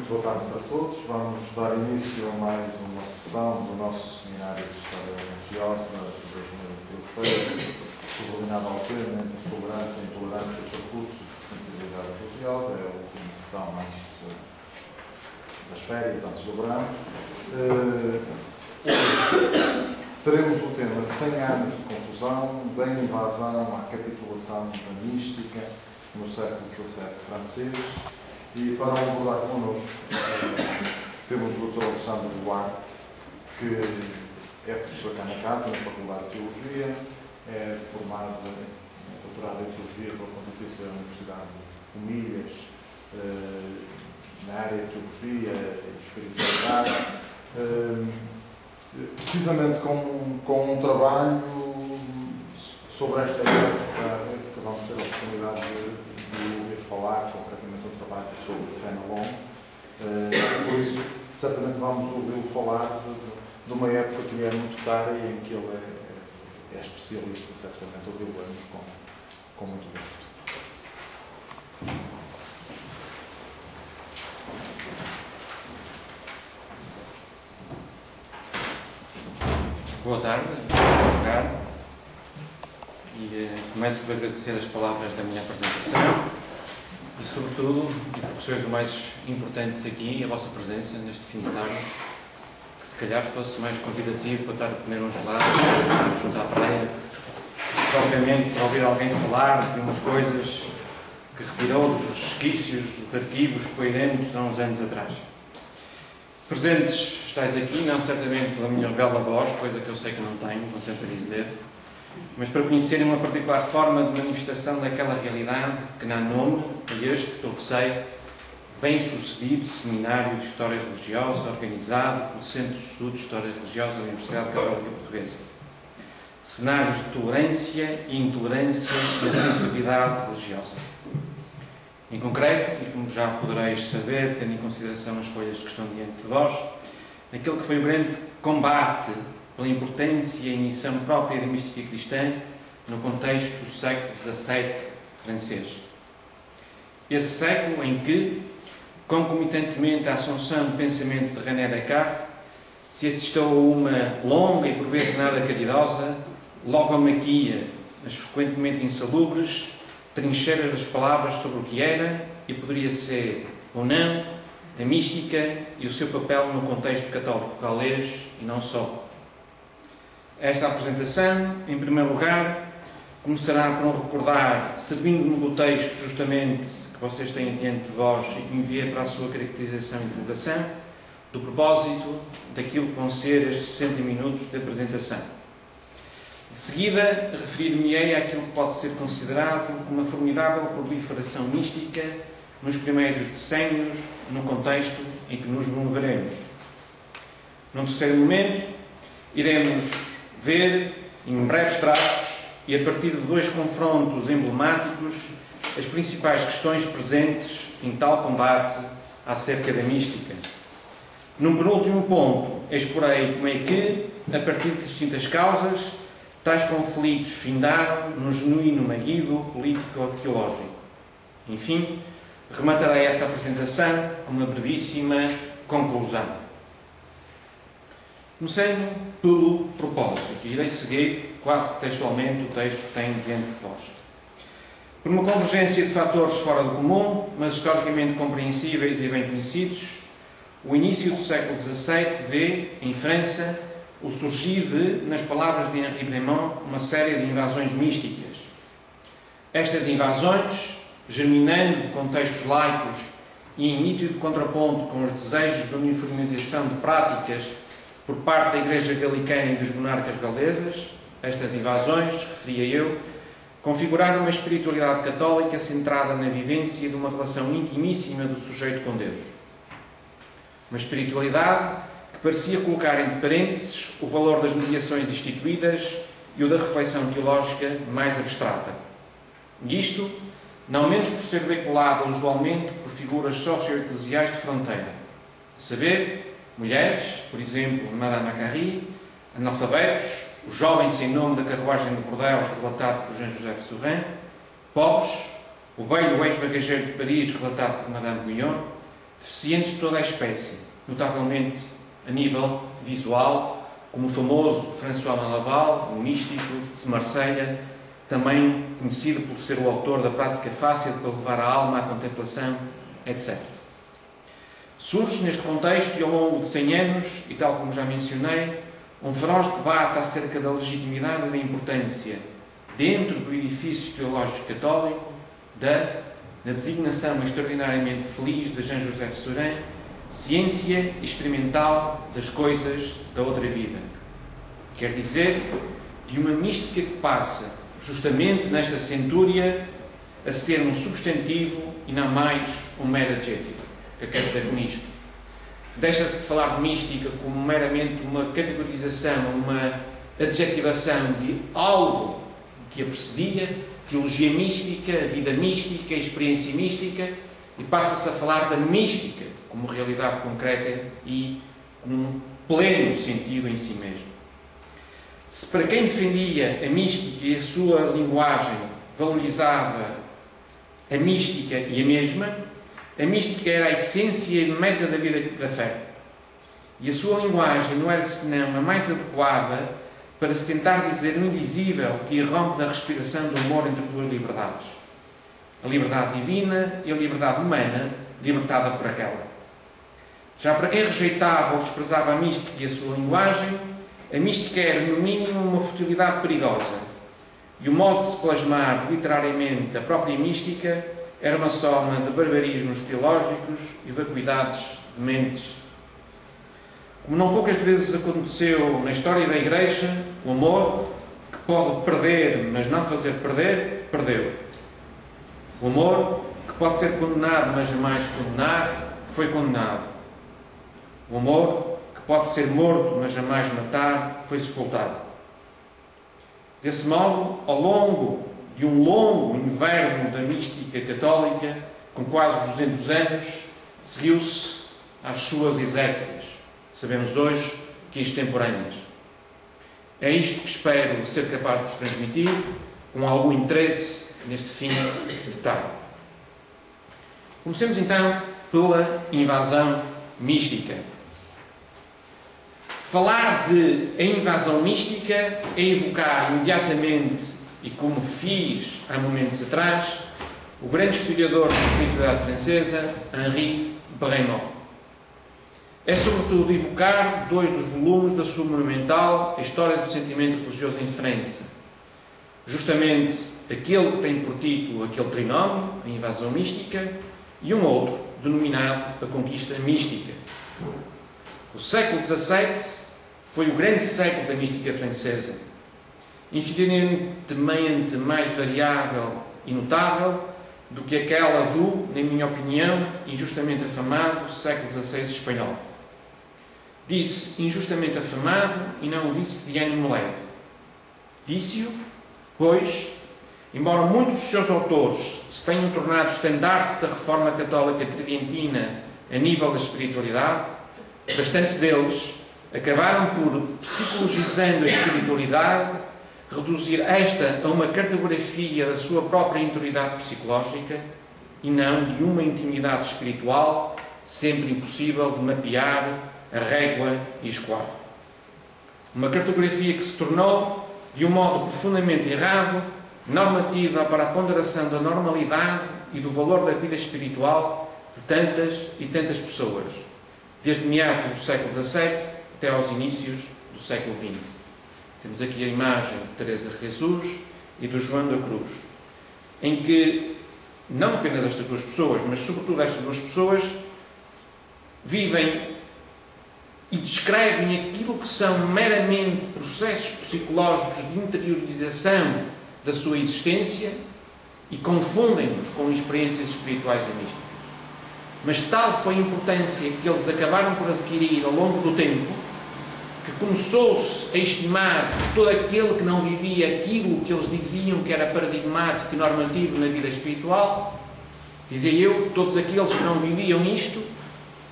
Muito boa tarde para todos. Vamos dar início a mais uma sessão do nosso Seminário de História Religiosa de 2016, subordinado ao tema entre tolerância e intolerância e percursos de sensibilidade religiosa. É a última sessão antes das férias, antes do verão. Teremos o tema 100 anos de confusão, da invasão à capitulação da mística no século XVII francês. E para abordar connosco, temos o Dr. Alexandre Duarte, que é professor cá na casa, na Faculdade de Teologia, é formado em doutorado em Teologia pela Pontifícia Universidade de Comilhas, na área de Teologia e Espiritualidade, precisamente com um trabalho sobre esta época, que vamos ter a oportunidade de ouvir falar, concretamente um trabalho sobre Fenelon. Por isso, certamente vamos ouvi-lo falar de uma época que lhe é muito cara e em que ele é especialista, certamente ouvi-lo-nos com muito gosto. Boa tarde, e começo por agradecer as palavras da minha apresentação e, sobretudo, e porque sois os mais importantes aqui, a vossa presença neste fim de tarde, que se calhar fosse mais convidativo para estar a comer um gelado junto à praia, propriamente para ouvir alguém falar de umas coisas que retirou dos resquícios de arquivos poeirentos há uns anos atrás. Presentes estáis aqui, não certamente pela minha bela voz, coisa que eu sei que não tenho, como sempre a dizer, mas para conhecerem uma particular forma de manifestação daquela realidade que dá nome a este, pelo que sei, bem-sucedido Seminário de História Religiosa, organizado pelo Centro de Estudos de História Religiosa da Universidade Católica Portuguesa. Cenários de tolerância e intolerância na sensibilidade religiosa. Em concreto, e como já podereis saber, tendo em consideração as folhas que estão diante de vós, aquele que foi o grande combate pela importância e missão própria da mística cristã no contexto do século XVII francês. Esse século em que, concomitantemente à assunção do pensamento de René Descartes, se assistiu a uma longa e por vezes nada caridosa logomaquia, mas frequentemente insalubres, trincheiras das palavras sobre o que era e poderia ser, ou não, a mística e o seu papel no contexto católico galês e não só. Esta apresentação, em primeiro lugar, começará por um recordar, servindo-me do texto justamente que vocês têm diante de vós e que enviei para a sua caracterização e divulgação, do propósito daquilo que vão ser estes 60 minutos de apresentação. De seguida, referir-me-ei àquilo que pode ser considerado uma formidável proliferação mística nos primeiros decénios, no contexto em que nos moveremos. Num terceiro momento, iremos ver, em breves traços, e a partir de dois confrontos emblemáticos, as principais questões presentes em tal combate acerca da mística. Num penúltimo ponto, exporei como é que, a partir de distintas causas, tais conflitos findaram no genuíno maguido político-teológico. Enfim, rematarei esta apresentação com uma brevíssima conclusão. Comecei pelo propósito e irei seguir quase que textualmente o texto que tenho diante de vós. Por uma convergência de fatores fora do comum, mas historicamente compreensíveis e bem conhecidos, o início do século XVII vê, em França, o surgir de, nas palavras de Henri Bremont, uma série de invasões místicas. Estas invasões, germinando de contextos laicos e em nítido contraponto com os desejos de uniformização de práticas por parte da Igreja Galicana e dos monarcas galesas, estas invasões, referia eu, configuraram uma espiritualidade católica centrada na vivência de uma relação intimíssima do sujeito com Deus. Uma espiritualidade que parecia colocar entre parênteses o valor das mediações instituídas e o da reflexão teológica mais abstrata. E isto, não menos por ser veiculado usualmente por figuras socio-eclesiais de fronteira, a saber, mulheres, por exemplo, Madame Macquarrie, analfabetos, o jovem sem nome da carruagem de Bordeaux, relatado por Jean-Joseph Sourin, pobres, o velho ex-bagageiro de Paris, relatado por Madame Guyon, deficientes de toda a espécie, notavelmente a nível visual, como o famoso François Malaval, o místico de Marselha, também conhecido por ser o autor da prática fácil para levar a alma à contemplação, etc. Surge neste contexto e ao longo de 100 anos, e tal como já mencionei, um feroz debate acerca da legitimidade e da importância, dentro do edifício teológico católico, da designação extraordinariamente feliz de Jean Joseph Saurin, ciência experimental das coisas da outra vida. Quer dizer, de uma mística que passa, justamente nesta centúria, a ser um substantivo e não mais um mero adjetivo. O que eu quero dizer com isto? Deixa-se de falar de mística como meramente uma categorização, uma adjetivação de algo que a precedia, teologia mística, vida mística, experiência mística, e passa-se a falar da mística como realidade concreta e com um pleno sentido em si mesmo. Se para quem defendia a mística e a sua linguagem valorizava a mística e a mesma, a mística era a essência e meta da vida da fé. E a sua linguagem não era senão a mais adequada para se tentar dizer o indizível que irrompe da respiração do amor entre duas liberdades. A liberdade divina e a liberdade humana, libertada por aquela. Já para quem rejeitava ou desprezava a mística e a sua linguagem, a mística era, no mínimo, uma futilidade perigosa. E o modo de se plasmar literariamente a própria mística era uma soma de barbarismos teológicos e vacuidades de mentes. Como não poucas vezes aconteceu na história da Igreja, o amor, que pode perder, mas não fazer perder, perdeu. O amor, que pode ser condenado, mas jamais condenar, foi condenado. O amor, que pode ser morto, mas jamais matar, foi sepultado. Desse modo, ao longo de um longo inverno da mística católica, com quase 200 anos, seguiu-se às suas exéquias. Sabemos hoje que extemporâneas. É isto que espero ser capaz de vos transmitir, com algum interesse neste fim de tarde. Comecemos então pela invasão mística. Falar de a invasão mística é evocar imediatamente, e como fiz há momentos atrás, o grande historiador da espiritualidade francesa, Henri Bremont. É sobretudo evocar dois dos volumes da sua monumental A História do Sentimento Religioso em França. Justamente aquele que tem por título aquele trinómio, a invasão mística, e um outro, denominado a conquista mística. O século XVII foi o grande século da mística francesa, infinitamente mais variável e notável do que aquela do, na minha opinião, injustamente afamado século XVI espanhol. Disse injustamente afamado e não o disse de ânimo leve. Disse-o, pois, embora muitos dos seus autores se tenham tornado estandartes da reforma católica tridentina a nível da espiritualidade, bastantes deles acabaram por, psicologizando a espiritualidade, reduzir esta a uma cartografia da sua própria interioridade psicológica e não de uma intimidade espiritual sempre impossível de mapear a régua e esquadro. Uma cartografia que se tornou, de um modo profundamente errado, normativa para a ponderação da normalidade e do valor da vida espiritual de tantas e tantas pessoas, desde meados do século XVII até aos inícios do século XX. Temos aqui a imagem de Teresa de Jesus e do João da Cruz, em que não apenas estas duas pessoas, mas sobretudo estas duas pessoas vivem e descrevem aquilo que são meramente processos psicológicos de interiorização da sua existência e confundem-nos com experiências espirituais e místicas. Mas tal foi a importância que eles acabaram por adquirir ao longo do tempo, que começou-se a estimar todo aquele que não vivia aquilo que eles diziam que era paradigmático e normativo na vida espiritual, dizia eu, todos aqueles que não viviam isto,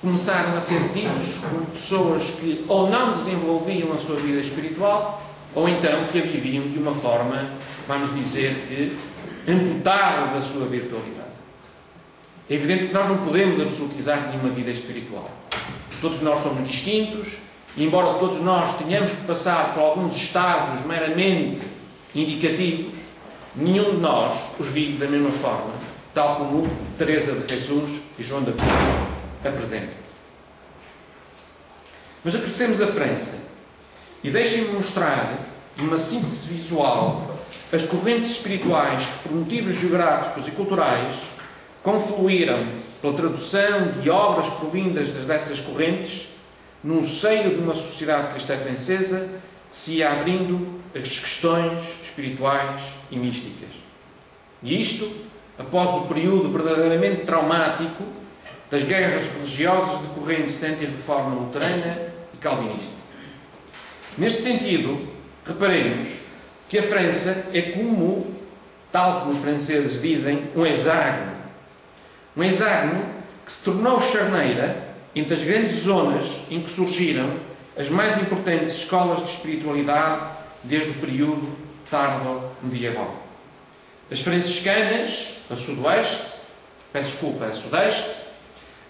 começaram a ser tidos como pessoas que ou não desenvolviam a sua vida espiritual, ou então que a viviam de uma forma, vamos dizer, que amputaram da sua virtualidade. É evidente que nós não podemos absolutizar nenhuma vida espiritual. Todos nós somos distintos e, embora todos nós tenhamos que passar por alguns estados meramente indicativos, nenhum de nós os vive da mesma forma, tal como Teresa de Jesus e João da Cruz apresentam. Mas acrescemos a França e deixem-me mostrar, numa síntese visual, as correntes espirituais que, por motivos geográficos e culturais, confluíram pela tradução de obras provindas dessas correntes num seio de uma sociedade cristã francesa que se ia abrindo às questões espirituais e místicas. E isto após o período verdadeiramente traumático das guerras religiosas decorrentes da anti-reforma luterana e calvinista. Neste sentido, reparemos que a França é como, tal como os franceses dizem, um hexágono. Um hexágono que se tornou charneira entre as grandes zonas em que surgiram as mais importantes escolas de espiritualidade desde o período tardo-medieval. As franciscanas, a sudeste, a sudeste,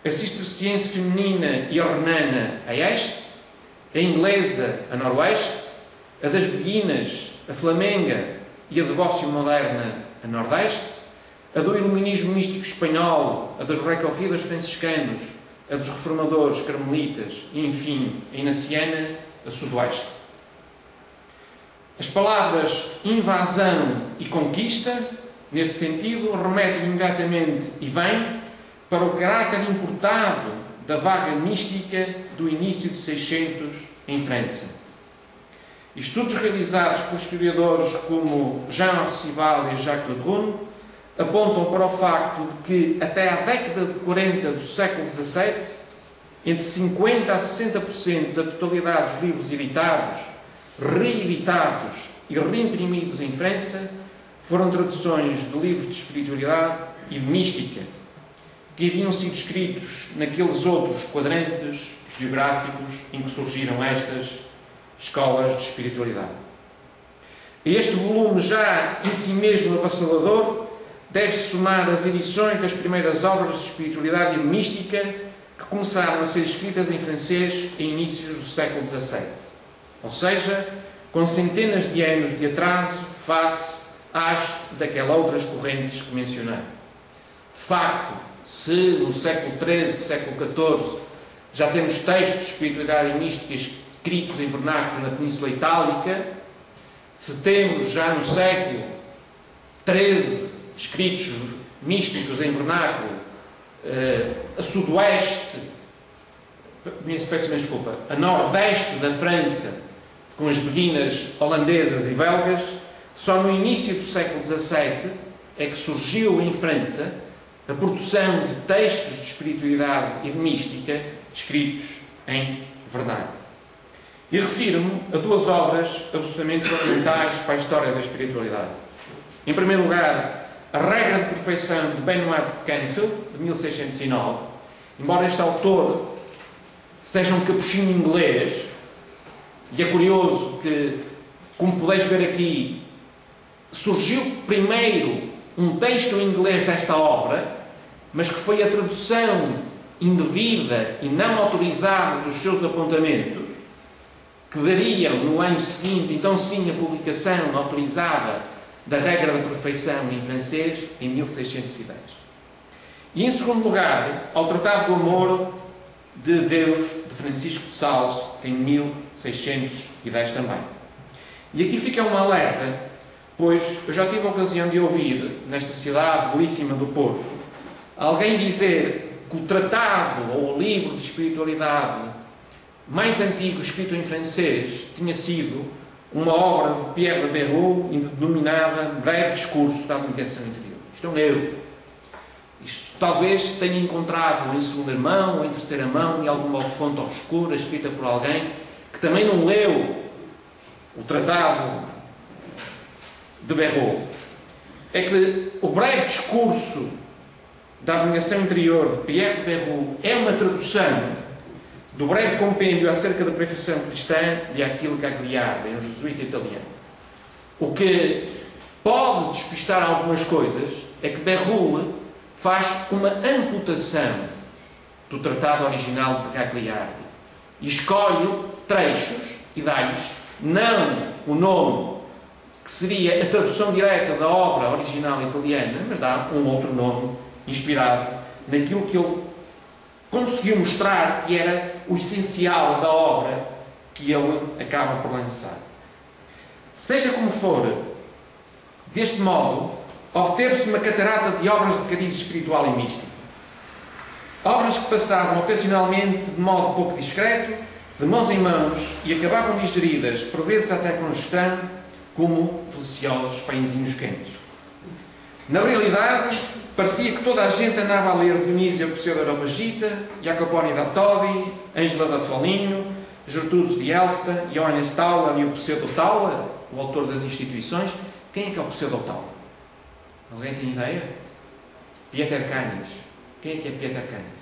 a cisterciense feminina e a renana, a este, a inglesa, a noroeste, a das beguinas, a flamenga e a devócio moderna, a nordeste, a do iluminismo místico espanhol, a dos recorridos franciscanos, a dos reformadores carmelitas e, enfim, a inaciana, a sudoeste. As palavras invasão e conquista, neste sentido, remetem imediatamente e bem para o caráter importado da vaga mística do início de 600 em França. Estudos realizados por historiadores como Jean Arcival e Jacques Lebrun apontam para o facto de que até à década de 40 do século XVII, entre 50% a 60% da totalidade dos livros editados, reeditados e reimprimidos em França foram traduções de livros de espiritualidade e de mística, que haviam sido escritos naqueles outros quadrantes geográficos em que surgiram estas escolas de espiritualidade. Este volume, já em si mesmo avassalador, deve-se somar as edições das primeiras obras de espiritualidade e de mística que começaram a ser escritas em francês em inícios do século XVII. Ou seja, com centenas de anos de atraso face às daquelas outras correntes que mencionei. De facto, se no século XIII, século XIV, já temos textos de espiritualidade e mística escritos em vernáculos na Península Itálica, se temos já no século XIII escritos místicos em vernáculo a sudoeste, peço-me desculpa, a nordeste da França, com as beguinas holandesas e belgas, só no início do século XVII é que surgiu em França a produção de textos de espiritualidade e de mística escritos em vernáculo. E refiro-me a duas obras absolutamente fundamentais para a história da espiritualidade. Em primeiro lugar, A Regra de Perfeição de Benoit de Canfield, de 1609. Embora este autor seja um capuchinho inglês, e é curioso que, como podeis ver aqui, surgiu primeiro um texto em inglês desta obra, mas que foi a tradução indevida e não autorizada dos seus apontamentos, que dariam no ano seguinte, então sim, a publicação autorizada da Regra da Perfeição em francês, em 1610. E em segundo lugar, ao Tratado do Amor de Deus, de Francisco de Sales, em 1610 também. E aqui fica um alerta, pois eu já tive a ocasião de ouvir, nesta cidade belíssima do Porto, alguém dizer que o tratado ou o livro de espiritualidade mais antigo escrito em francês tinha sido uma obra de Pierre de Béroux, denominada Breve Discurso da Abnegação Interior. Isto é um erro. Isto talvez tenha encontrado em segunda mão ou em terceira mão, em alguma fonte obscura, escrita por alguém que também não leu o tratado de Béroux. É que o Breve Discurso da Abnegação Interior de Pierre de Béroux é uma tradução do breve compêndio acerca da perfeição cristã de Achille Cagliari, um jesuíta italiano. O que pode despistar algumas coisas é que Béroux faz uma amputação do tratado original de Cagliari e escolhe trechos e dá-lhes não o nome que seria a tradução direta da obra original italiana, mas dá um outro nome inspirado naquilo que ele conseguiu mostrar que era o essencial da obra que ele acaba por lançar. Seja como for, deste modo, obteve-se uma catarata de obras de cariz espiritual e místico. Obras que passavam ocasionalmente de modo pouco discreto, de mãos em mãos, e acabavam digeridas, por vezes até com gestão, como deliciosos pãezinhos quentes. Na realidade, parecia que toda a gente andava a ler Dionísio Pseudo-Areopagita, Jacopone da Todi, Ângela da Foligno, Gertrudes de Elfta, Johannes Tauler e o Pseudo-Tauler, o autor das instituições. Quem é que é o Pseudo-Tauler? Alguém tem ideia? Pieter Canis. Quem é que é Pieter Canis?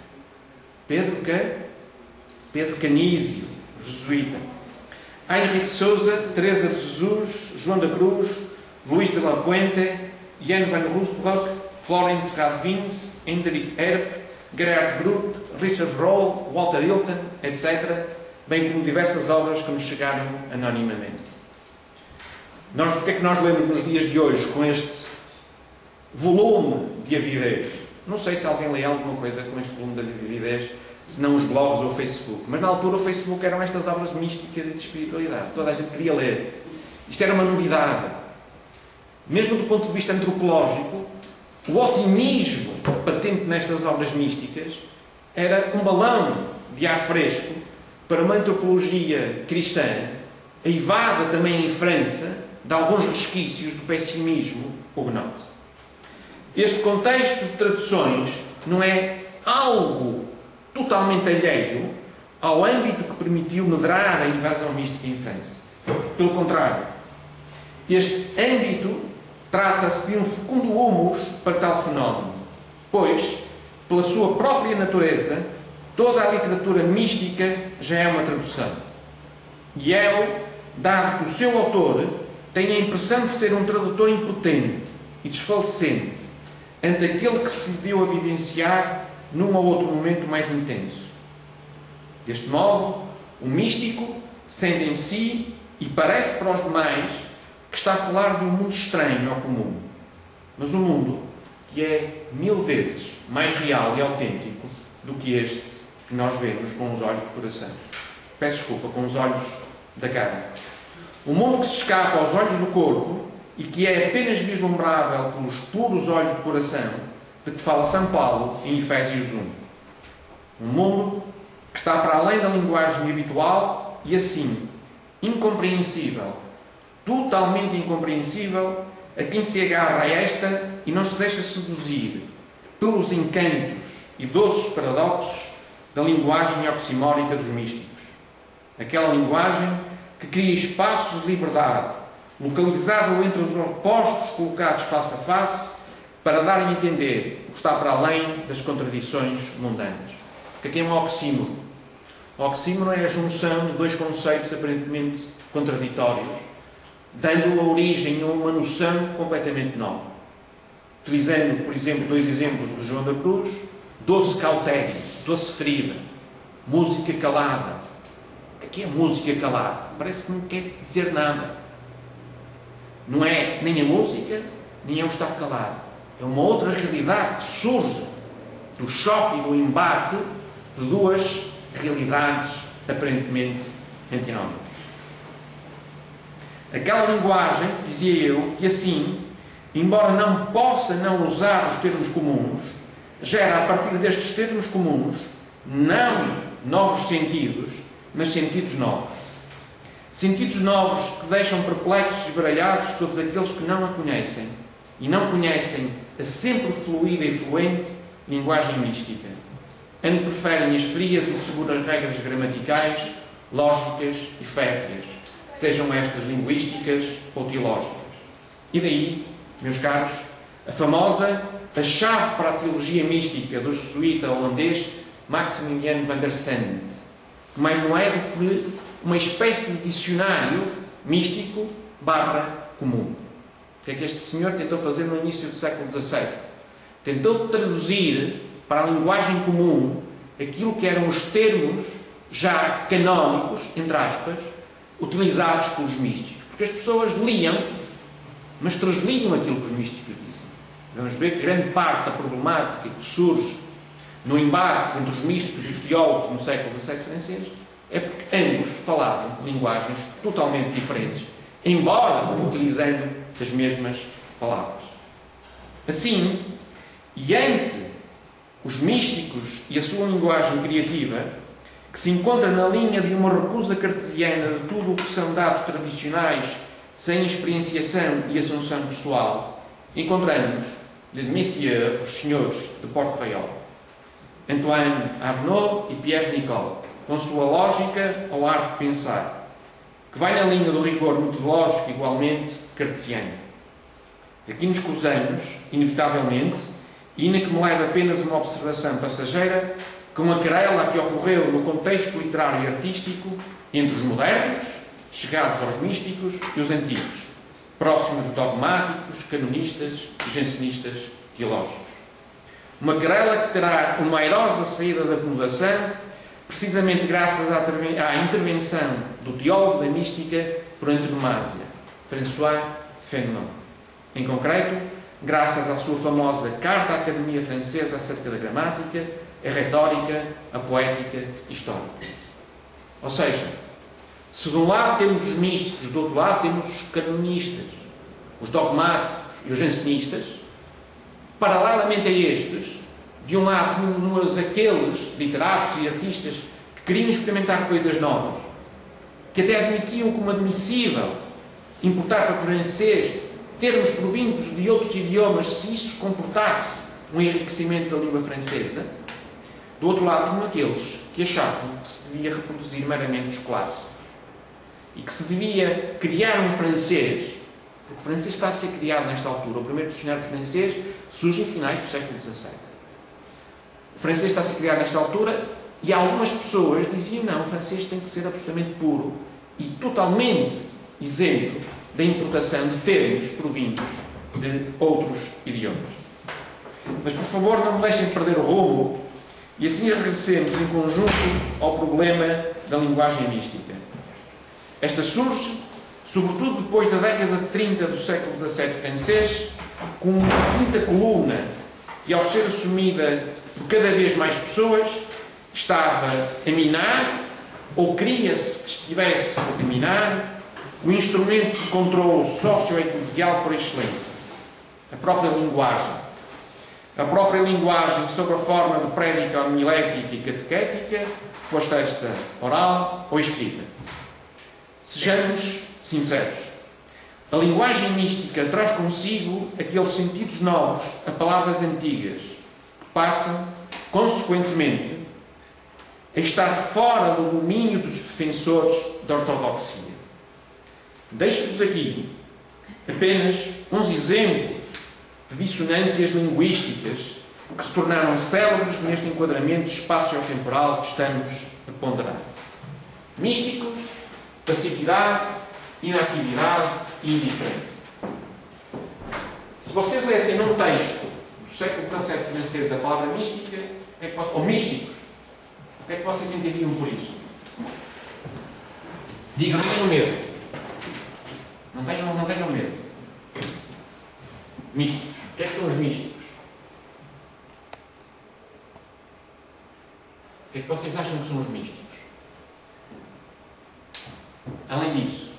Pedro Canísio, jesuíta. Heinrich de Souza, Teresa de Jesus, João da Cruz, Luís de la Puente, Jan van Roosbroek, Florence Radvins, Hendrik Erp, Gerhard Groot, Richard Roll, Walter Hilton, etc., bem como diversas obras que nos chegaram anonimamente. O que é que nós lemos nos dias de hoje com este volume de avidez? Não sei se alguém lê alguma coisa com este volume de avidez, se não os blogs ou o Facebook. Mas na altura o Facebook eram estas obras místicas e de espiritualidade. Toda a gente queria ler. Isto era uma novidade. Mesmo do ponto de vista antropológico, o otimismo patente nestas obras místicas era um balão de ar fresco para uma antropologia cristã, aivada também em França de alguns resquícios do pessimismo hugonote. Este contexto de traduções não é algo totalmente alheio ao âmbito que permitiu medrar a invasão mística em França. Pelo contrário, este âmbito trata-se de um fecundo humus para tal fenómeno, pois, pela sua própria natureza, toda a literatura mística já é uma tradução. E ele, dado que o seu autor tem a impressão de ser um tradutor impotente e desfalecente ante aquele que se lhe deu a vivenciar num ou outro momento mais intenso. Deste modo, o místico sente em si e parece para os demais que está a falar de um mundo estranho ao comum, mas um mundo que é 1000 vezes mais real e autêntico do que este que nós vemos com os olhos do coração. Peço desculpa, com os olhos da carne. Um mundo que se escapa aos olhos do corpo e que é apenas vislumbrável pelos puros olhos do coração, de que fala São Paulo em Efésios 1. Um mundo que está para além da linguagem habitual e assim incompreensível, totalmente incompreensível a quem se agarra a esta e não se deixa seduzir pelos encantos e doces paradoxos da linguagem oximórica dos místicos. Aquela linguagem que cria espaços de liberdade, localizado entre os opostos colocados face a face, para dar a entender o que está para além das contradições mundanas. O que é um oxímoro? O oxímoro é a junção de dois conceitos aparentemente contraditórios, dando origem a uma noção completamente nova. Utilizando, por exemplo, dois exemplos de João da Cruz: doce cautério, doce ferida, música calada. O que é música calada? Parece que não quer dizer nada. Não é nem a música, nem é o estar calado. É uma outra realidade que surge do choque e do embate de duas realidades aparentemente antinónimas. Aquela linguagem, dizia eu, que assim, embora não possa não usar os termos comuns, gera a partir destes termos comuns não novos sentidos, mas sentidos novos. Sentidos novos que deixam perplexos e baralhados todos aqueles que não a conhecem e não conhecem a sempre fluida e fluente linguagem mística, onde preferem as frias e seguras regras gramaticais, lógicas e férreas, sejam estas linguísticas ou teológicas. E daí, meus caros, a chave para a teologia mística do jesuíta holandês Maximilian van der Sande, que mais não é do que uma espécie de dicionário místico / comum. O que é que este senhor tentou fazer no início do século XVII? tentou traduzir para a linguagem comum aquilo que eram os termos já canónicos, entre aspas, utilizados pelos místicos. Porque as pessoas liam, mas transliam aquilo que os místicos dizem. Vamos ver que grande parte da problemática que surge no embate entre os místicos e os teólogos no século XVII francês é porque ambos falavam linguagens totalmente diferentes, embora utilizando as mesmas palavras. Assim, e ante os místicos e a sua linguagem criativa, que se encontra na linha de uma recusa cartesiana de tudo o que são dados tradicionais sem experienciação e assunção pessoal, encontramos les messieurs, os senhores de Port-Royal, Antoine Arnaud e Pierre Nicole, com sua lógica ou arte de pensar, que vai na linha do rigor metodológico igualmente cartesiano. Aqui nos cruzamos, inevitavelmente, e ainda que me leve apenas uma observação passageira, com a querela que ocorreu no contexto literário e artístico entre os modernos, chegados aos místicos, e os antigos, próximos dos dogmáticos, canonistas e jansenistas teológicos. Uma querela que terá uma airosa saída da acomodação, precisamente graças à intervenção do teólogo da mística por antonomasia, François Fénelon. Em concreto, graças à sua famosa Carta à Academia Francesa acerca da gramática, a retórica, a poética histórica. Ou seja, se de um lado temos os místicos, do outro lado temos os canonistas, os dogmáticos e os jansenistas, paralelamente a estes, de um lado temos aqueles literatos e artistas que queriam experimentar coisas novas, que até admitiam como admissível importar para o francês termos provindos de outros idiomas se isso comportasse um enriquecimento da língua francesa. Do outro lado, como aqueles que achavam que se devia reproduzir meramente os clássicos e que se devia criar um francês, porque o francês está a ser criado nesta altura. O primeiro dicionário francês surge em finais do século XVII. O francês está a ser criado nesta altura e algumas pessoas diziam não, o francês tem que ser absolutamente puro e totalmente isento da importação de termos provindos de outros idiomas. Mas, por favor, não me deixem perder o rumo e assim regressemos em conjunto ao problema da linguagem mística. Esta surge, sobretudo depois da década de 30 do século XVII francês, como uma quinta coluna que, ao ser assumida por cada vez mais pessoas, estava a minar, ou queria-se que estivesse a minar, o instrumento de controle socio-eclesial por excelência, a própria linguagem. A própria linguagem sob a forma de prédica homilética e catequética, foste esta oral ou escrita. Sejamos sinceros. A linguagem mística traz consigo aqueles sentidos novos a palavras antigas, que passam, consequentemente, a estar fora do domínio dos defensores da ortodoxia. Deixo-vos aqui apenas uns exemplos de dissonâncias linguísticas que se tornaram célebres neste enquadramento espaço-temporal que estamos a ponderar. Místicos, passividade, inatividade e indiferença. Se vocês lessem num texto do século XVII francês a palavra mística, ou místicos, o que é que vocês entendiam por isso? Digam, não tenham medo. Não tenham medo. Místicos. O que é que são os místicos? O que é que vocês acham que são os místicos? Além disso,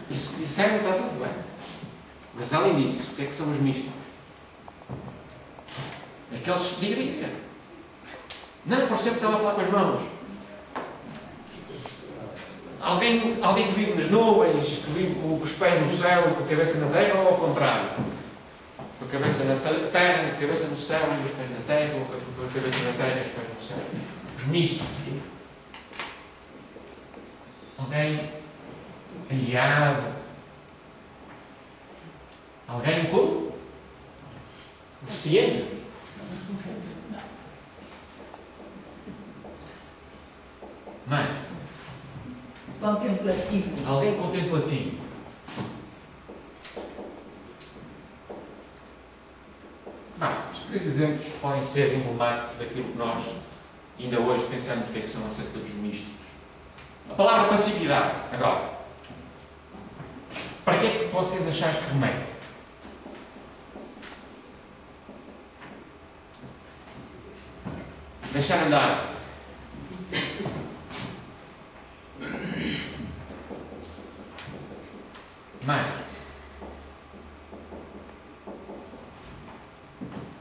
isso que disseram está tudo bem. Mas além disso, o que é que são os místicos? Aqueles... Diga. Não, por sempre estava a falar com as mãos. Alguém que vive nas nuvens, que vive com os pés no céu, com a cabeça na terra, ou ao contrário? Com a cabeça na terra, com a cabeça no céu e os pés na terra, ou com a cabeça na terra e os pés no céu? Os místicos. Alguém aliado? Alguém como? Deficiente? Mais? Contemplativo. Alguém contemplativo. exemplos podem ser emblemáticos daquilo que nós ainda hoje pensamos o que são acerca dos místicos. A palavra passividade, agora. Para que é que vocês achais que remete? Deixar andar. Mais.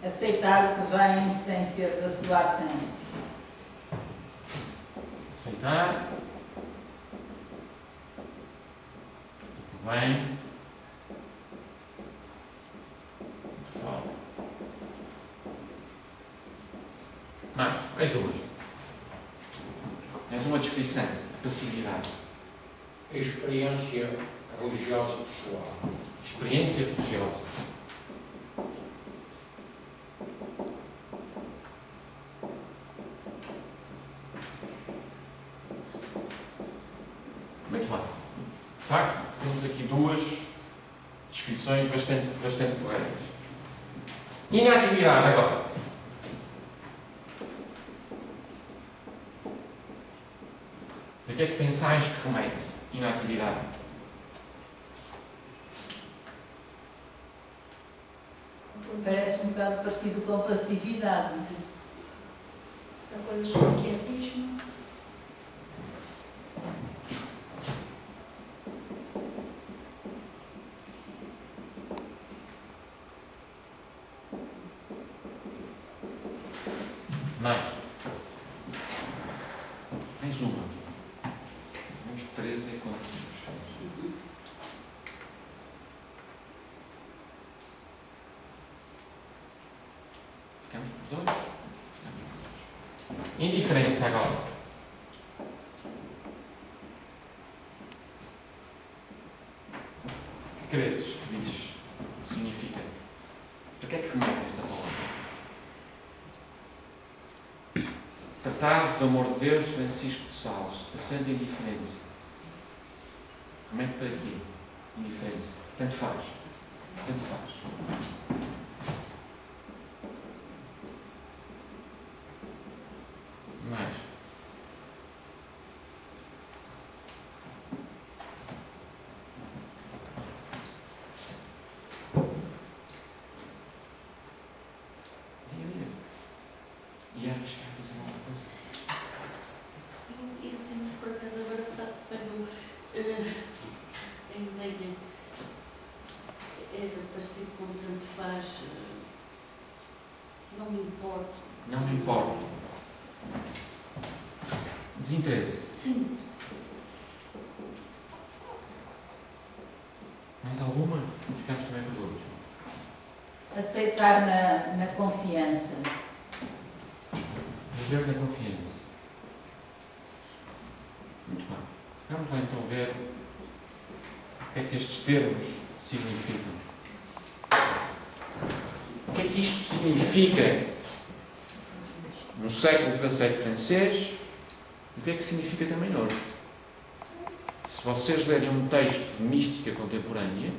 Aceitar o que vem sem ser da sua ação. Aceitar. Bem. Fala. Mais. Mais duas. Mais uma descrição. Passividade. A experiência religiosa pessoal. Experiência religiosa. Muito bem. De facto, temos aqui duas descrições bastante corretas. Inatividade agora. De que é que pensais que remete? Inatividade. Parece um bocado parecido com passividade. Há coisas como quietismo. Mais uma. Temos 13 contas. Ficamos por dois? Ficamos por dois. Indiferença agora. O que credes que diz? O que significa? Para que é que remete esta palavra? Tratado do amor de Deus, Francisco de Sales, a santa indiferença. Remete para aqui. Indiferença. Tanto faz. Tanto faz. Mais. Diga. E arriscar dizer alguma coisa? E assim, por acaso, agora sabe a ideia. Era parecido com tanto faz. Não me importo. Não me importa. Desinteresse. Sim. Mais alguma? Ficamos também por dois. Aceitar na confiança. Viver na confiança. Muito bem. Vamos lá então ver o que é que estes termos significam. O que é que isto significa no século XVII francês? O que é que significa também hoje? Se vocês lerem um texto de mística contemporânea,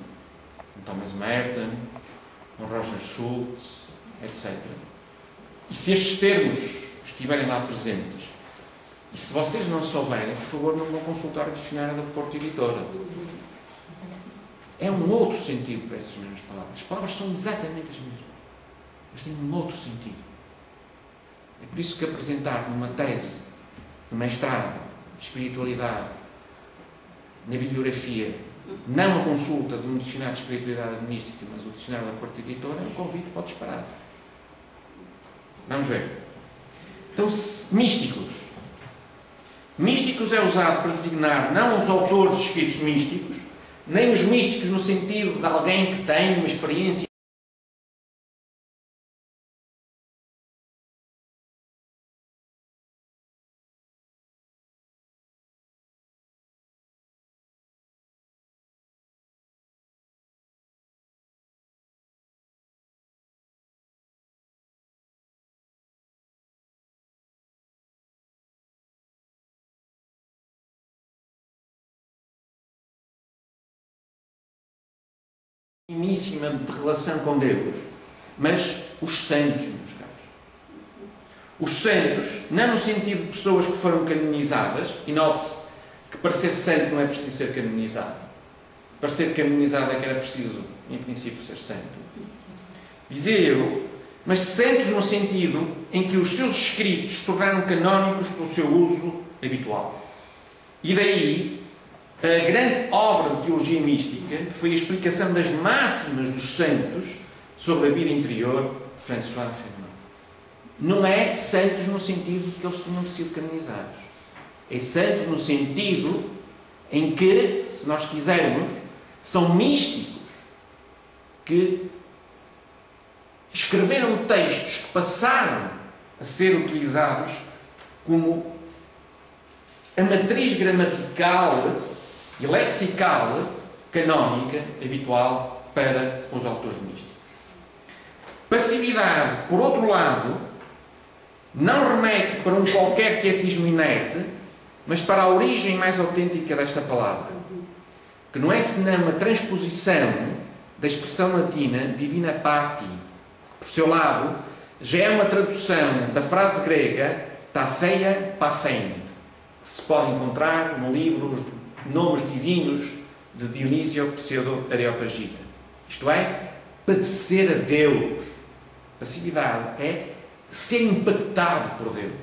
um Thomas Merton, um Roger Schultz, etc., e se estes termos estiverem lá presentes, e se vocês não souberem, por favor, não vão consultar o dicionário da Porto Editora. É um outro sentido para essas mesmas palavras. As palavras são exatamente as mesmas, mas têm um outro sentido. É por isso que apresentar numa tese de mestrado de espiritualidade na bibliografia, não a consulta de um dicionário de espiritualidade mística, mas o dicionário da Porto Editora, é um convite para disparar. Vamos ver. Então, místicos. Místicos é usado para designar não os autores de escritos místicos, nem os místicos no sentido de alguém que tem uma experiência finíssima de relação com Deus, mas os santos, os santos, não no sentido de pessoas que foram canonizadas, e note-se que para ser santo não é preciso ser canonizado. Para ser canonizado é que era preciso, em princípio, ser santo. Dizia eu, mas santos no sentido em que os seus escritos se tornaram canónicos pelo seu uso habitual. E daí a grande obra de teologia mística, que foi a explicação das máximas dos santos sobre a vida interior de François de Fénelon. Não é santos no sentido de que eles tinham sido canonizados. É santos no sentido em que, se nós quisermos, são místicos que escreveram textos que passaram a ser utilizados como a matriz gramatical e lexical canónica habitual para os autores místicos. Passividade, por outro lado, não remete para um qualquer quietismo inerte, mas para a origem mais autêntica desta palavra, que não é senão a transposição da expressão latina divina pati, que, por seu lado, já é uma tradução da frase grega tatheia pathein, que se pode encontrar no livro Nomes Divinos de Dionísio Pseudo-Areopagita. Isto é, padecer a Deus. Passividade é ser impactado por Deus.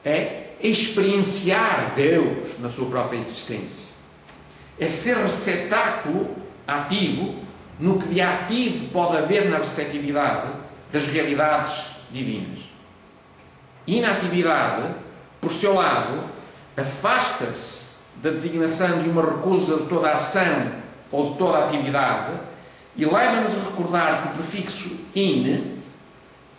É experienciar Deus na sua própria existência. É ser receptáculo ativo no que de ativo pode haver na receptividade das realidades divinas. Inatividade, por seu lado, afasta-se da designação de uma recusa de toda a ação ou de toda a atividade e leva-nos a recordar que o prefixo in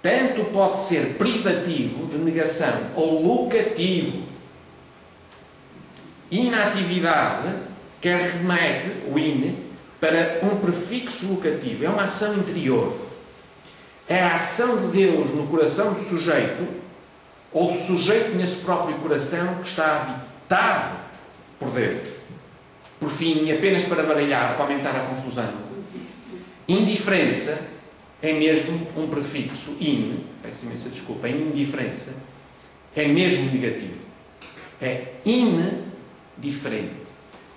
tanto pode ser privativo, de negação, ou locativo. Inatividade quer remete, o in, para um prefixo locativo. É uma ação interior. É a ação de Deus no coração do sujeito, ou do sujeito nesse próprio coração que está habitado por Deus. Por fim, e apenas para baralhar, para aumentar a confusão, indiferença é mesmo um prefixo in, peço imensa desculpa, a indiferença é mesmo negativo. É indiferente.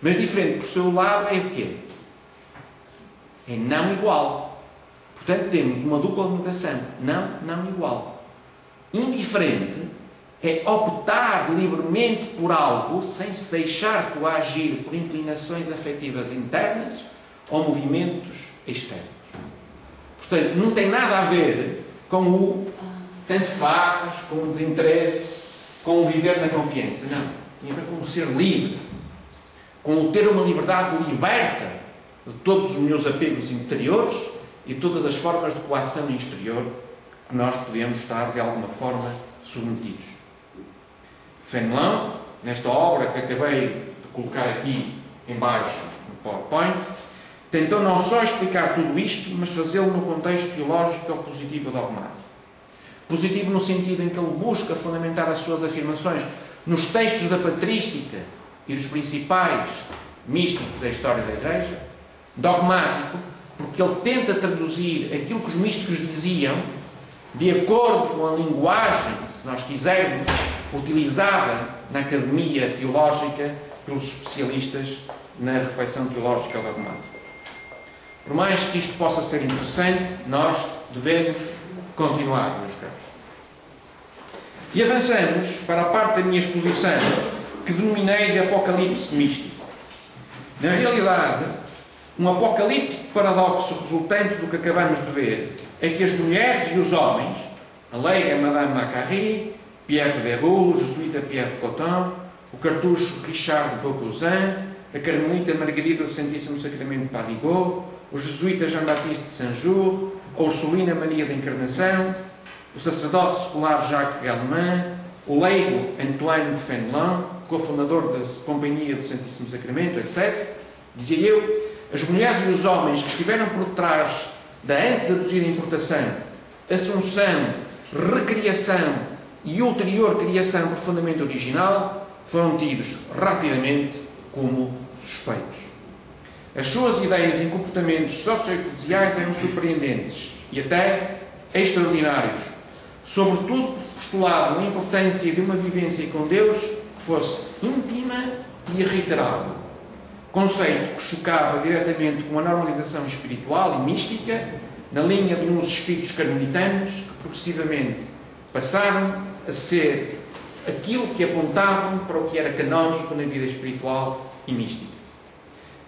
Mas diferente por seu lado é o quê? É não igual. Portanto, temos uma dupla negação. Não igual. Indiferente é optar livremente por algo sem se deixar coagir por inclinações afetivas internas ou movimentos externos. Portanto, não tem nada a ver com o tanto faz, com o desinteresse, com o viver na confiança. Não. Tem a ver com o ser livre, com o ter uma liberdade liberta de todos os meus apegos interiores e todas as formas de coação exterior que nós podemos estar, de alguma forma, submetidos. Fénelon, nesta obra que acabei de colocar aqui em baixo no PowerPoint, tentou não só explicar tudo isto, mas fazê-lo no contexto teológico ou positivo dogmático. Positivo no sentido em que ele busca fundamentar as suas afirmações nos textos da patrística e dos principais místicos da história da Igreja. Dogmático, porque ele tenta traduzir aquilo que os místicos diziam de acordo com a linguagem, se nós quisermos, utilizada na academia teológica pelos especialistas na reflexão teológica dogmática. Por mais que isto possa ser interessante, nós devemos continuar, meus caros. E avançamos para a parte da minha exposição que denominei de Apocalipse místico. Na realidade, um apocalíptico paradoxo resultante do que acabamos de ver é que as mulheres e os homens, a leiga Madame Macquarrie, Pierre de Bérulle, o jesuíta Pierre de Coton, o cartucho Richard de Beaucousin, a carmelita Margarida do Santíssimo Sacramento de Parigot, o jesuíta Jean-Baptiste de Saint-Jour, a Ursulina Maria da Encarnação, o sacerdote secular Jacques Galleman, o leigo Antoine de Fénelon, cofundador da Companhia do Santíssimo Sacramento, etc. Dizia eu, as mulheres e os homens que estiveram por trás da antes aduzida importação, assunção, recriação e ulterior criação profundamente original, foram tidos rapidamente como suspeitos. As suas ideias e comportamentos socio-eclesiais eram surpreendentes e até extraordinários, sobretudo postulavam a importância de uma vivência com Deus que fosse íntima e irreiterável. Conceito que chocava diretamente com a normalização espiritual e mística, na linha de uns escritos carmelitanos que progressivamente passaram a ser aquilo que apontavam para o que era canónico na vida espiritual e mística.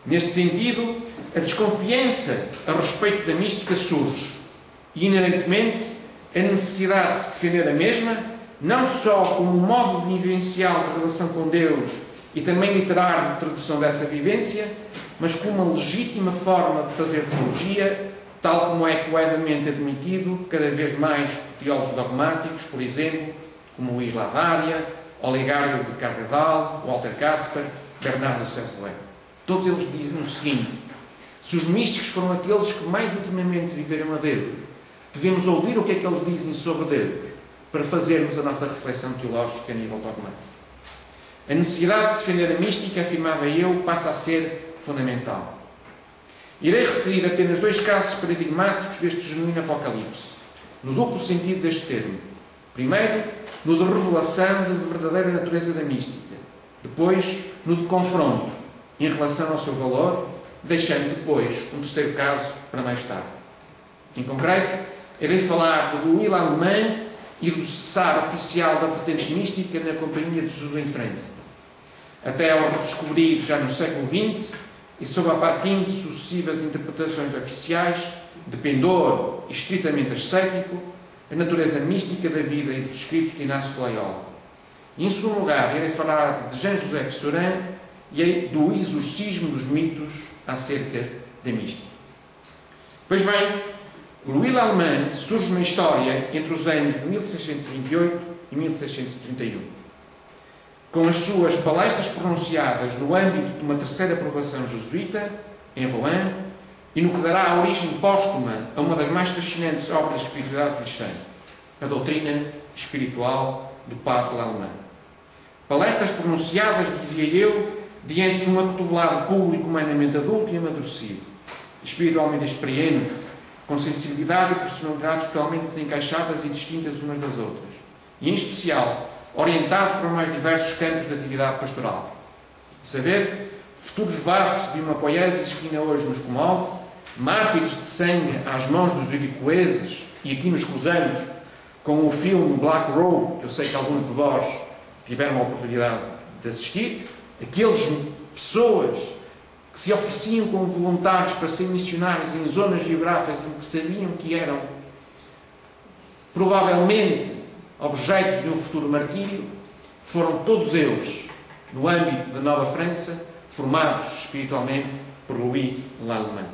Neste sentido, a desconfiança a respeito da mística surge e, inerentemente, a necessidade de se defender a mesma, não só como um modo vivencial de relação com Deus e também literário de tradução dessa vivência, mas como uma legítima forma de fazer teologia, tal como é coedamente admitido cada vez mais por teólogos dogmáticos, por exemplo, como Luís Lavaria, Olegário de Cardenal, Walter Casper, Bernardo Sesloé. Todos eles dizem o seguinte: se os místicos foram aqueles que mais intimamente viveram a Deus, devemos ouvir o que é que eles dizem sobre Deus para fazermos a nossa reflexão teológica a nível dogmático. A necessidade de se defender a mística, afirmava eu, passa a ser fundamental. Irei referir apenas 2 casos paradigmáticos deste genuíno apocalipse, no duplo sentido deste termo. Primeiro, no de revelação da verdadeira natureza da mística. Depois, no de confronto em relação ao seu valor, deixando depois um terceiro caso para mais tarde. Em concreto, irei falar de Louis Lallemand e do cessar oficial da vertente mística na Companhia de Jesus em França, até ao redescobrir já no século XX e sob a patim de sucessivas interpretações oficiais, de pendor e estritamente ascético, a natureza mística da vida e dos escritos de Inácio de Loyola. E, em segundo lugar, irei falar de Jean-Joseph Saurin e do exorcismo dos mitos acerca da mística. Pois bem, Louis Lallemand surge na história entre os anos de 1628 e 1631. Com as suas palestras pronunciadas no âmbito de uma terceira aprovação jesuíta, em Rouen, e no que dará a origem póstuma a uma das mais fascinantes obras de espiritualidade cristã, a doutrina espiritual do Padre Lallemand. Palestras pronunciadas, dizia eu, diante de um acotovelado público humanamente adulto e amadurecido, espiritualmente experiente, com sensibilidade e personalidades totalmente desencaixadas e distintas umas das outras, e, em especial, orientado para os mais diversos campos de atividade pastoral. Saber, futuros vapos de uma poiesis que ainda hoje nos comove, mártires de sangue às mãos dos iricoeses, e aqui nos cruzamos com o filme Black Robe, que eu sei que alguns de vós tiveram a oportunidade de assistir, aqueles pessoas que se ofereciam como voluntários para serem missionários em zonas geográficas em que sabiam que eram provavelmente objetos de um futuro martírio, foram todos eles, no âmbito da Nova França, formados espiritualmente por Louis Lallemand.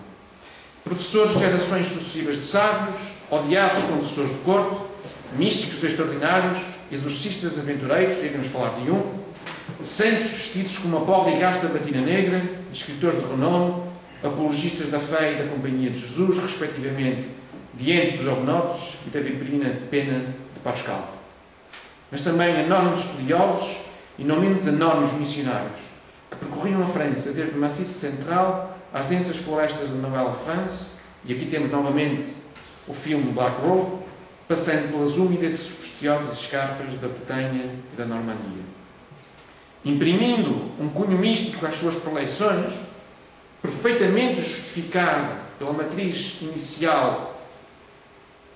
Professores de gerações sucessivas de sábios, odiados confessores de corte, místicos extraordinários, exorcistas aventureiros, chegamos a falar de um, santos vestidos com uma pobre e gasta batina negra, escritores de renome, apologistas da fé e da Companhia de Jesus, respectivamente, diante dos Hugonotes e da Viperina Pena de Pascal. Mas também enormes estudiosos e não menos enormes missionários, que percorriam a França desde o Maciço Central às densas florestas de Nouvelle-France, e aqui temos novamente o filme Black Robe, passando pelas úmidas e supersticiosas escarpas da Bretanha e da Normandia. Imprimindo um cunho místico às suas preleições, perfeitamente justificado pela matriz inicial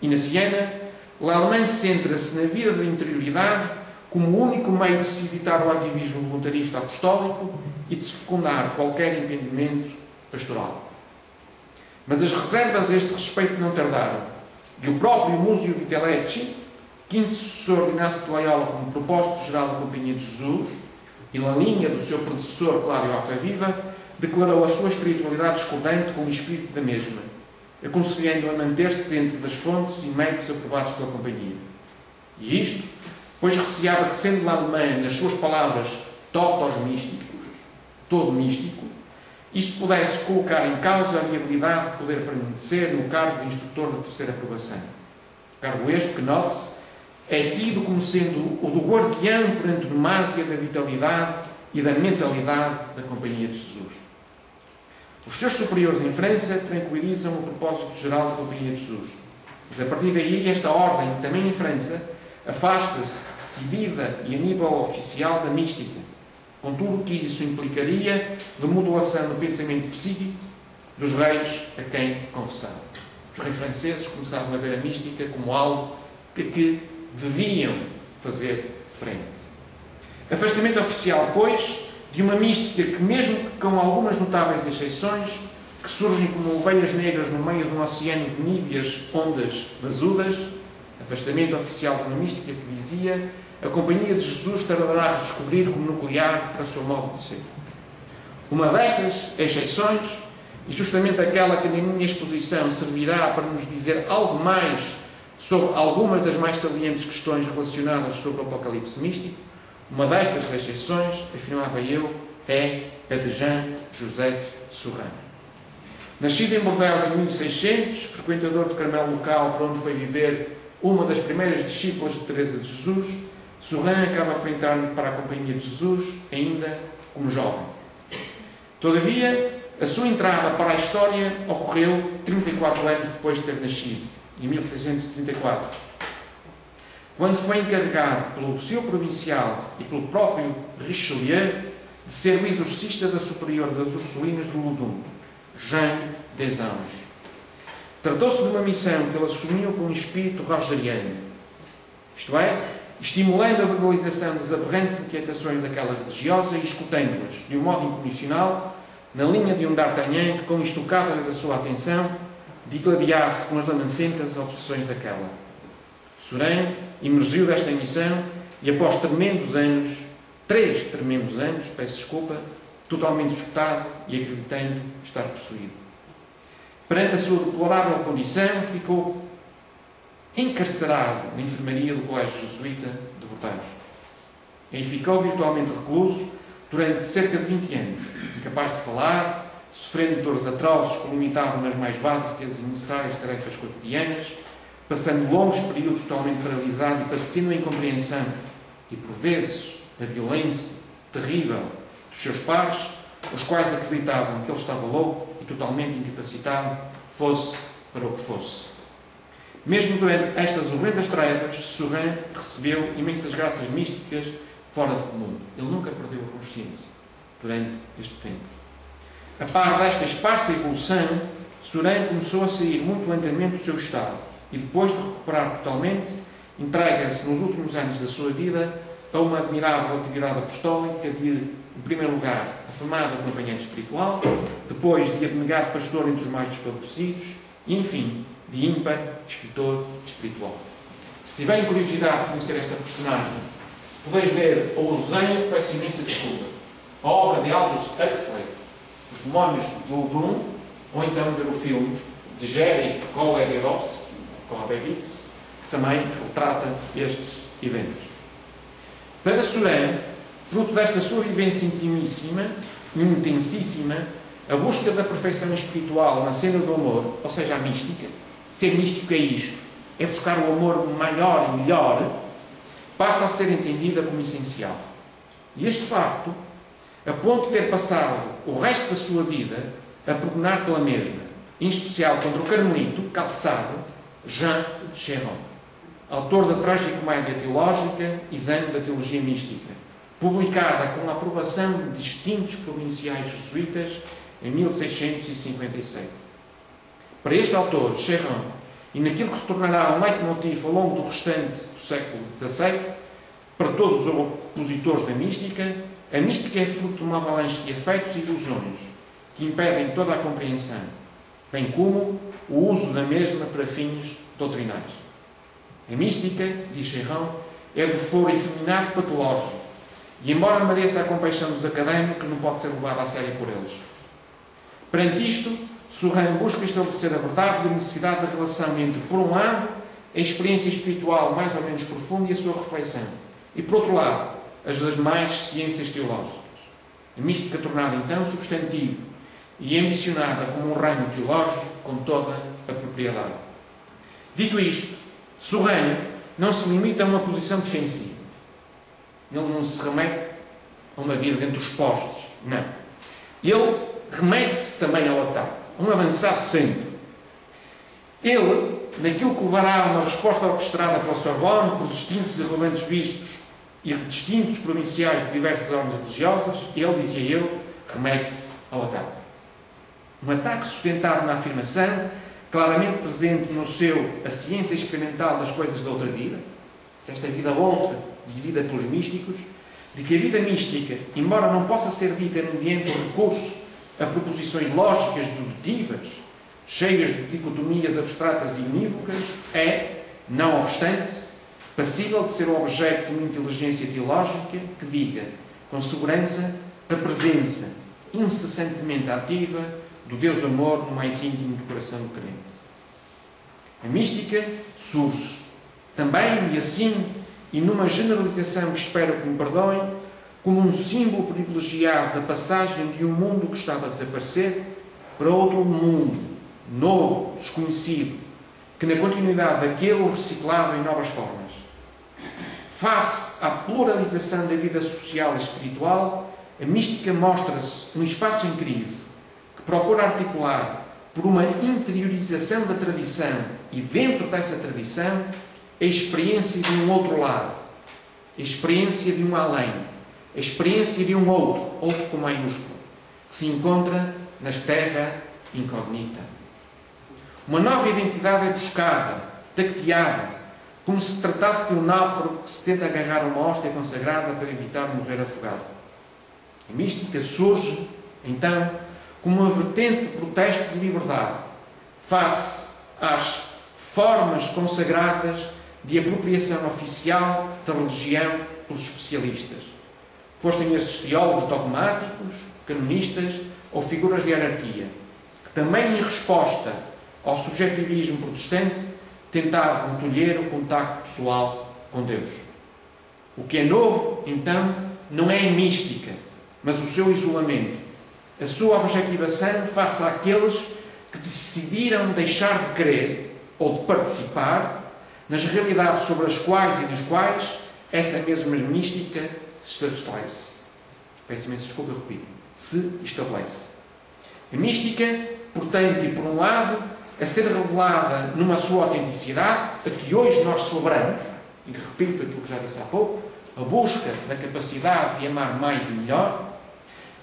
inaciana, Lallemand centra-se na vida da interioridade como o único meio de se evitar o ativismo voluntarista apostólico e de se fecundar qualquer empreendimento pastoral. Mas as reservas a este respeito não tardaram, e o próprio Muzio Vitellecci, quinto sucessor de Inácio de Loyola como propósito geral da Companhia de Jesus, e na linha do seu predecessor Cláudio Alcaviva, declarou a sua espiritualidade discordante com o espírito da mesma, aconselhando-o a manter-se dentro das fontes e métodos aprovados pela Companhia. E isto, pois receava que, sendo Lallemand, nas suas palavras, totos místicos, todo místico, isto pudesse colocar em causa a viabilidade de poder permanecer no cargo de instrutor da terceira aprovação. Cargo este que, note-se, é tido como sendo o do guardião por antonomasia da vitalidade e da mentalidade da Companhia de Jesus. Os seus superiores em França tranquilizam o propósito geral da Companhia de Jesus. Mas a partir daí, esta ordem, também em França, Afasta-se decidida e a nível oficial da mística, com tudo o que isso implicaria de modulação do pensamento psíquico dos reis a quem confessavam. Os reis franceses começavam a ver a mística como algo que deviam fazer frente. Afastamento oficial, pois, de uma mística que, mesmo que com algumas notáveis exceções, que surgem como ovelhas negras no meio de um oceano de níveas ondas bazudas, afastamento oficial de uma mística que dizia: a Companhia de Jesus tardará a redescobrir como nuclear para o seu modo de ser. Uma destas exceções, e justamente aquela que na minha exposição servirá para nos dizer algo mais sobre algumas das mais salientes questões relacionadas sobre o Apocalipse místico, uma destas exceções, afirmava eu, é a de Jean-Joseph Surin. Nascido em Bordeaux em 1600, frequentador do Carmelo local para onde foi viver uma das primeiras discípulas de Teresa de Jesus, Surin acaba por entrar para a Companhia de Jesus ainda como jovem. Todavia, a sua entrada para a história ocorreu 34 anos depois de ter nascido, em 1634, quando foi encarregado pelo seu provincial e pelo próprio Richelieu de ser o exorcista da superior das Ursulinas de Loudun, Jeanne des Anges. Tratou-se de uma missão que ele assumiu com um espírito rogeriano, isto é, estimulando a verbalização das aberrantes inquietações daquela religiosa e escutando-as, de um modo incondicional, na linha de um D'Artagnan que, com estocada da sua atenção, digladiasse com as lamencentas obsessões daquela. Surin emergiu desta missão e, após três tremendos anos, peço desculpa, totalmente escutado e acreditando estar possuído. Perante a sua deplorável condição, ficou encarcerado na enfermaria do Colégio Jesuíta de Bordeaux. Aí ficou virtualmente recluso durante cerca de 20 anos, incapaz de falar, sofrendo dores atrozes que o limitavam nas mais básicas e necessárias tarefas cotidianas, passando longos períodos totalmente paralisado e padecendo a incompreensão e, por vezes, a violência terrível dos seus pares, os quais acreditavam que ele estava louco e totalmente incapacitado, fosse para o que fosse. Mesmo durante estas horrendas trevas, Surin recebeu imensas graças místicas fora do comum. Ele nunca perdeu a consciência durante este tempo. A par desta esparsa evolução, Surin começou a sair muito lentamente do seu estado e, depois de recuperar totalmente, entrega-se nos últimos anos da sua vida a uma admirável atividade apostólica de, em primeiro lugar, afamado acompanhante espiritual, depois de abnegado pastor entre os mais desfavorecidos e, enfim, de ímpar escritor espiritual. Se tiverem curiosidade de conhecer esta personagem, podeis ler ou o desenho, peço imensa desculpa, a obra de Aldous Huxley, Os Demónios de Loudun, ou então ver o filme de Jerry Kollerovitz, que também retrata estes eventos. Para Surin, fruto desta sua vivência intimíssima e intensíssima, a busca da perfeição espiritual na cena do amor, ou seja, a mística, ser místico é isto, é buscar o amor maior e melhor, passa a ser entendida como essencial. E este facto, a ponto de ter passado o resto da sua vida a pugnar pela mesma, em especial contra o carmelito calçado Jean Chéron, autor da tragicomédia teológica Exame da Teologia Mística, publicada com a aprovação de distintos provinciais jesuítas em 1657. Para este autor, Chéron, e naquilo que se tornará um leitmotiv ao longo do restante do século XVII, para todos os opositores da mística, a mística é fruto de uma avalanche de afetos e ilusões que impedem toda a compreensão, bem como o uso da mesma para fins doutrinais. A mística, diz Chéron, é do foro efeminado patológico e, embora mereça a compaixão dos académicos, não pode ser levada a sério por eles. Perante isto, Surin busca estabelecer a verdade e a necessidade da relação entre, por um lado, a experiência espiritual mais ou menos profunda e a sua reflexão, e, por outro lado, as demais ciências teológicas. A mística tornada, então, substantivo e ambicionada como um ramo teológico com toda a propriedade. Dito isto, Surin não se limita a uma posição defensiva. Ele não se remete a uma vida dentro dos postes. Não. Ele remete-se também ao ataque. Um avançado sempre. Ele naquilo que levará a uma resposta orquestrada pela Sorbonne por distintos e relevantes bispos e distintos provinciais de diversas ordens religiosas, ele, dizia eu, remete-se ao ataque. Um ataque sustentado na afirmação, claramente presente no seu A Ciência Experimental das Coisas da Outra Vida, esta vida outra, vivida pelos místicos, de que a vida mística, embora não possa ser dita mediante o recurso a proposições lógicas dedutivas, cheias de dicotomias abstratas e unívocas, é, não obstante, passível de ser o objeto de uma inteligência teológica que diga, com segurança, a presença incessantemente ativa do Deus Amor no mais íntimo do coração do crente. A mística surge também, e assim, e numa generalização que espero que me perdoem, como um símbolo privilegiado da passagem de um mundo que estava a desaparecer para outro mundo, novo, desconhecido, que na continuidade daquele o reciclava em novas formas. Face à pluralização da vida social e espiritual, a mística mostra-se um espaço em crise que procura articular, por uma interiorização da tradição e dentro dessa tradição, a experiência de um outro lado, a experiência de um além, a experiência de um outro com maiúsculo, que se encontra nas terra incognita. Uma nova identidade é buscada, tacteada, como se tratasse de um náufrago que se tenta agarrar a uma hóstia consagrada para evitar morrer afogado. A mística surge, então, como uma vertente de protesto de liberdade, face às formas consagradas de apropriação oficial da religião pelos especialistas. Fossem esses teólogos dogmáticos, canonistas ou figuras de hierarquia, que também em resposta ao subjetivismo protestante tentavam tolher o contacto pessoal com Deus. O que é novo, então, não é a mística, mas o seu isolamento, a sua objetivação face àqueles que decidiram deixar de crer ou de participar nas realidades sobre as quais e nas quais essa mesma mística se estabelece. Peço imensa desculpa, eu repito. Se estabelece. A mística, portanto, e por um lado, a ser revelada numa sua autenticidade, a que hoje nós celebramos, e que repito aquilo que já disse há pouco, a busca da capacidade de amar mais e melhor,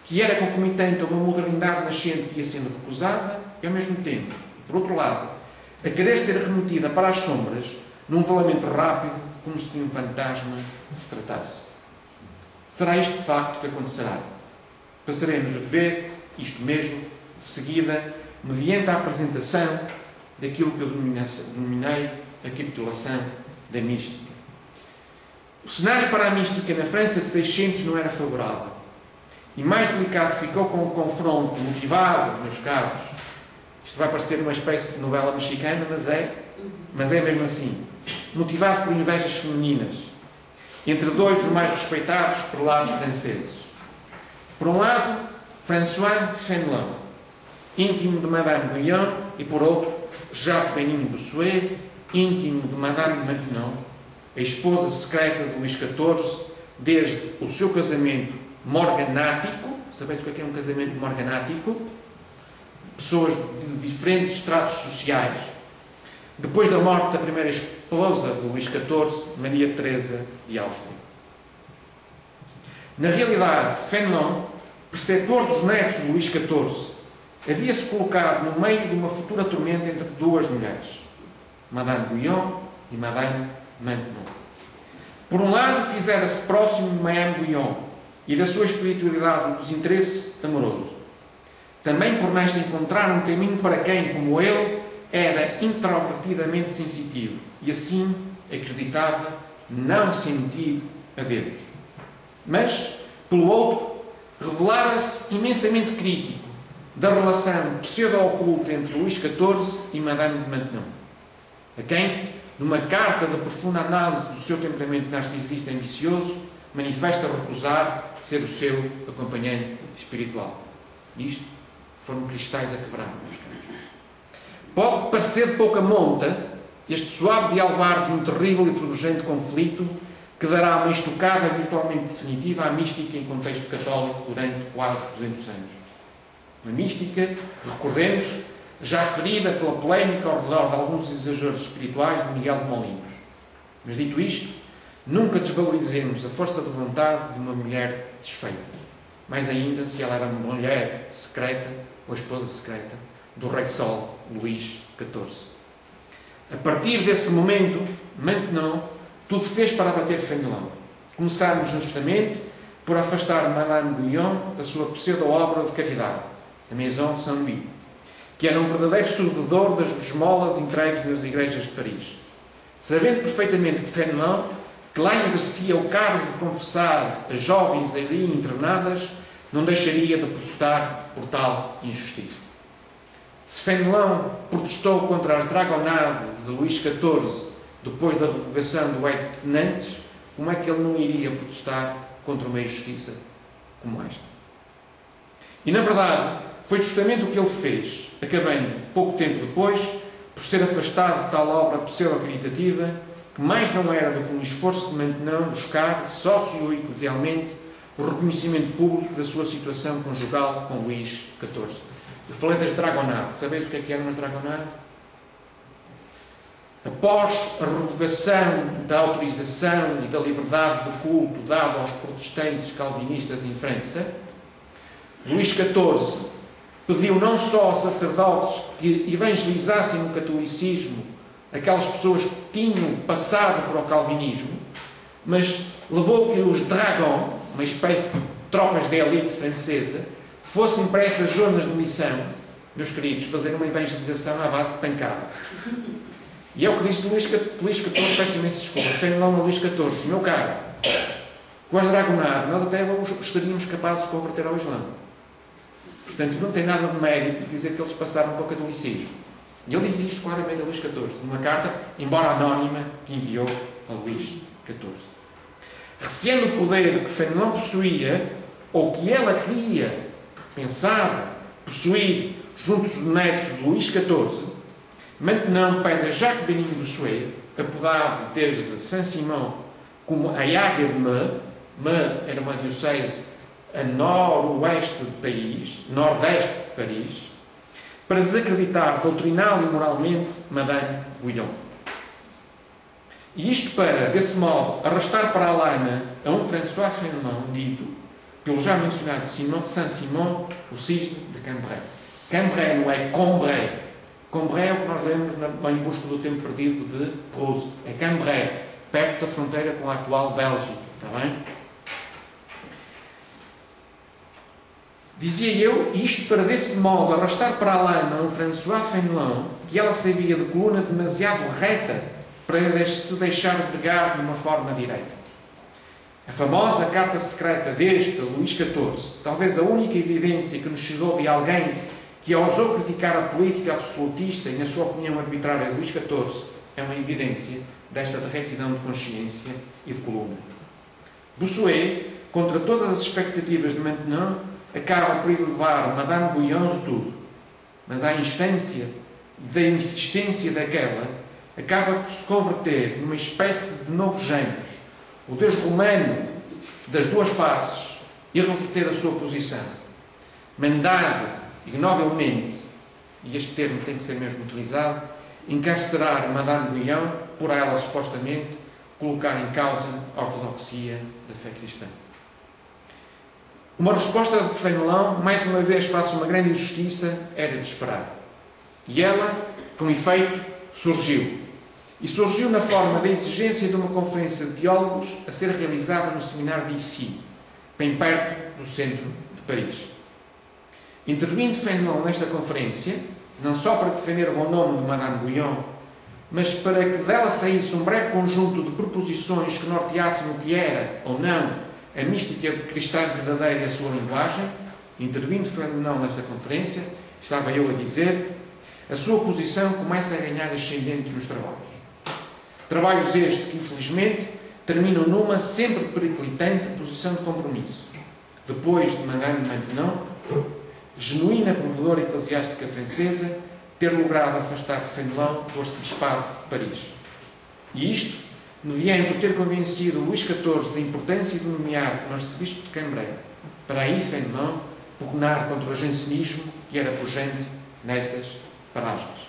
que era concomitante a uma modernidade nascente que ia sendo recusada, e ao mesmo tempo, por outro lado, a querer ser remetida para as sombras num velamento rápido, como se de um fantasma se tratasse. Será isto de facto que acontecerá. Passaremos a ver isto mesmo, de seguida, mediante a apresentação daquilo que eu denominei a capitulação da mística. O cenário para a mística na França de 600 não era favorável. E mais delicado ficou com o confronto motivado, meus caros. Isto vai parecer uma espécie de novela mexicana, mas é mesmo assim. Motivado por invejas femininas, entre dois dos mais respeitados prelados franceses. Por um lado, François Fénelon, íntimo de Madame Guyon, e por outro, Jacques Benin Bossuet, íntimo de Madame Maintenon, a esposa secreta de Luís XIV, desde o seu casamento morganático. Sabeis o que é um casamento morganático? Pessoas de diferentes estratos sociais. Depois da morte da primeira esposa de Luís XIV, Maria Teresa de Áustria. Na realidade, Fénelon, preceptor dos netos de Luís XIV, havia-se colocado no meio de uma futura tormenta entre duas mulheres, Madame Guyon e Madame Maintenon. Por um lado, fizera-se próximo de Madame Guyon e da sua espiritualidade e dos interesses amoroso. Também por nesta encontrar um caminho para quem, como ele, era introvertidamente sensitivo e assim acreditava não sentir a Deus. Mas, pelo outro, revelara-se imensamente crítico da relação pseudo-oculta entre Luís XIV e Madame de Maintenon, a quem, numa carta de profunda análise do seu temperamento narcisista e ambicioso, manifesta recusar ser o seu acompanhante espiritual. Isto foram cristais a quebrar, meus caros. Pode parecer de pouca monta este suave dialogar de um terrível e turbulento conflito que dará uma estocada virtualmente definitiva à mística em contexto católico durante quase 200 anos. Uma mística, recordemos, já ferida pela polémica ao redor de alguns exageros espirituais de Miguel de Molinos. Mas dito isto, nunca desvalorizemos a força de vontade de uma mulher desfeita. Mais ainda se ela era uma mulher secreta, ou esposa secreta, do Rei Sol, Luís XIV. A partir desse momento, Maintenon tudo fez para abater Fenelon. Começámos justamente por afastar Madame Guyon da sua pseudo-obra de caridade, a Maison Saint-Louis, que era um verdadeiro servidor das esmolas entregues nas igrejas de Paris. Sabendo perfeitamente que Fenelon, que lá exercia o cargo de confessar as jovens ali internadas, não deixaria de protestar por tal injustiça. Se Fenelon protestou contra as dragonades de Luís XIV depois da revogação do Edito de Nantes, como é que ele não iria protestar contra uma injustiça como esta? E, na verdade, foi justamente o que ele fez, acabando, pouco tempo depois, por ser afastado de tal obra pseudo-caritativa, que mais não era do que um esforço de Maintenon buscar, socio-eclesialmente, o reconhecimento público da sua situação conjugal com Luís XIV. Eu falei das dragonades. Sabeis o que era uma dragonade? Após a revogação da autorização e da liberdade de culto dada aos protestantes calvinistas em França, Luís XIV pediu não só a sacerdotes que evangelizassem no catolicismo aquelas pessoas que tinham passado para o calvinismo, mas levou que os dragons, uma espécie de tropas de elite francesa, fossem para essas zonas de missão, meus queridos, fazer uma evangelização à base de pancada. E é o que disse Luís XIV, peço imensa desculpa, Fenelon a Luís XIV, meu caro, com as dragonades, nós até estaríamos capazes de converter ao Islão. Portanto, não tem nada de mérito dizer que eles passaram para o catolicismo. E ele diz isto claramente a Luís XIV, numa carta, embora anónima, que enviou a Luís XIV. Receando o poder que Fenelon possuía, ou que ela queria, pensava, possuir, junto dos netos de Luís XIV, Maintenon pede a Jacques Benin Bossuet, apodado desde Saint-Simon como a Águia de Meaux. Meaux era uma diocese a noroeste do país, nordeste de Paris, para desacreditar doutrinal e moralmente Madame Guyon. E isto para, desse modo, arrastar para a lama a um François Fenelon dito pelo já mencionado Saint-Simon, o cisne de Cambrai. Cambrai não é Combray. Combray é o que nós lemos Em Busca do Tempo Perdido de Proust. É Cambrai, perto da fronteira com a atual Bélgica. Está bem? Dizia eu, isto para desse modo arrastar para a lama um François Fenelon, que ela sabia de coluna demasiado reta para se deixar vergar de uma forma direita. A famosa carta secreta deste Luís XIV, talvez a única evidência que nos chegou de alguém que ousou criticar a política absolutista e, na sua opinião arbitrária, de Luís XIV, é uma evidência desta de retidão de consciência e de coluna. Bossuet, contra todas as expectativas de Maintenon, acaba por levar Madame Guyon de tudo, mas à instância da insistência daquela, acaba por se converter numa espécie de novo Janus, o Deus romano das duas faces, e reverter a sua posição. Mandado, ignovelmente, e este termo tem que ser mesmo utilizado, encarcerar Madame Guyon por ela, supostamente, colocar em causa a ortodoxia da fé cristã. Uma resposta de Fenelon, mais uma vez face a uma grande injustiça, era de esperar. E ela, com efeito, surgiu. E surgiu na forma da exigência de uma conferência de teólogos a ser realizada no seminário de Issy, bem perto do centro de Paris. Intervindo Fenelon nesta conferência, não só para defender o bom nome de Madame Guyon, mas para que dela saísse um breve conjunto de proposições que norteassem o que era, ou não, a mística cristã verdadeira e a sua linguagem, intervindo Fenelon nesta conferência, estava eu a dizer, a sua posição começa a ganhar ascendente nos trabalhos. Trabalhos estes que, infelizmente, terminam numa sempre periclitante posição de compromisso. Depois de Madame Maintenon, genuína provedora eclesiástica francesa, ter logrado afastar Fenelon do arcebispado de Paris. E isto, mediante ter convencido Luís XIV da importância de nomear um arcebispo de Cambrai, para aí Fenelon pugnar contra o jansenismo que era pujante nessas paragens.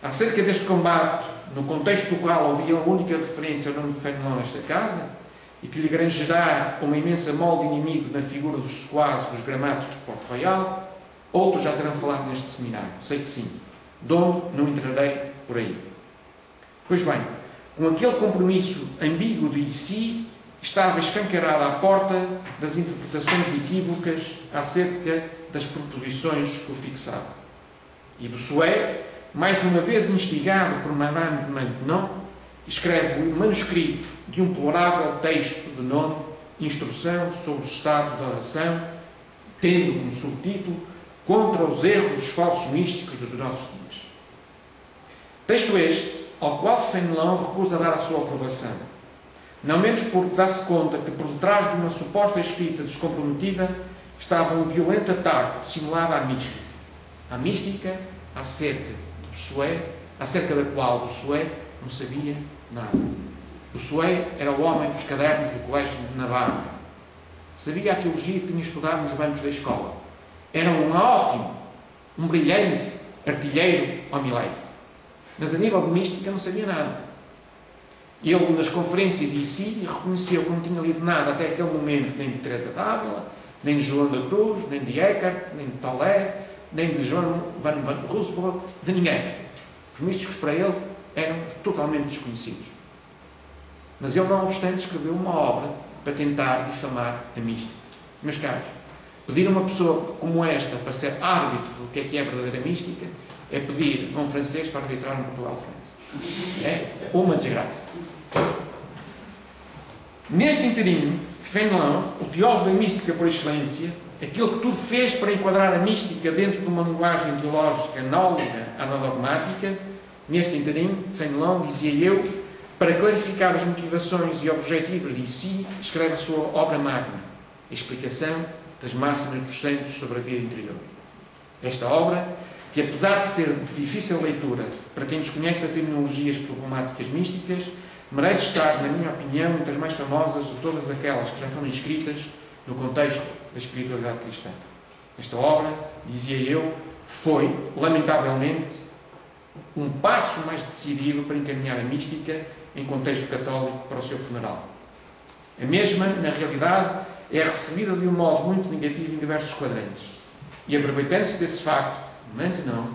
Acerca deste combate, no contexto do qual havia uma única referência ao nome de Fénelon nesta casa, e que lhe grangerá uma imensa molde de inimigo na figura dos sequazes dos gramáticos de Porto Royal, outros já terão falado neste seminário, sei que sim, de onde não entrarei por aí. Pois bem, com aquele compromisso ambíguo de si, estava escancarada a porta das interpretações equívocas acerca das proposições que o fixavam. E Bossuet, mais uma vez instigado por Madame de Maintenon, escreve o manuscrito de um deplorável texto de nome Instrução sobre os estados da oração, tendo como subtítulo Contra os erros dos falsos místicos dos nossos dias. Texto este, ao qual Fénelon recusa dar a sua aprovação, não menos porque dá-se conta que por detrás de uma suposta escrita descomprometida estava um violento ataque dissimulado à mística. A mística acerca de Bossuet, acerca da qual Bossuet não sabia nada. Bossuet era o homem dos cadernos do Colégio de Navarra. Sabia a teologia que tinha estudado nos bancos da escola. Era um ótimo, um brilhante artilheiro homilético. Mas a nível de mística não sabia nada. Ele, nas conferências de si, reconheceu que não tinha lido nada até aquele momento, nem de Teresa d'Ávila, nem de João da Cruz, nem de Eckhart, nem de Tolé, nem de João van Roosevelt, de ninguém. Os místicos para ele eram totalmente desconhecidos. Mas ele, não obstante, escreveu uma obra para tentar difamar a mística. Meus caros, pedir a uma pessoa como esta para ser árbitro do que é verdadeira mística é pedir a um francês para arbitrar um Portugal-França. É uma desgraça. Neste inteirinho, Fénelon, o teólogo da mística por excelência, aquele que tudo fez para enquadrar a mística dentro de uma linguagem teológica análoga à dogmática, neste inteirinho, Fénelon, dizia eu, para clarificar as motivações e objetivos de si, escreve a sua obra magna, a explicação das máximas dos santos sobre a vida interior. Esta obra, que apesar de ser de difícil leitura para quem desconhece a terminologias problemáticas místicas, merece estar, na minha opinião, entre as mais famosas de todas aquelas que já foram escritas no contexto da espiritualidade cristã. Esta obra, dizia eu, foi, lamentavelmente, um passo mais decidido para encaminhar a mística em contexto católico para o seu funeral. A mesma, na realidade, é recebida de um modo muito negativo em diversos quadrantes. E aproveitando-se desse facto, Maintenon,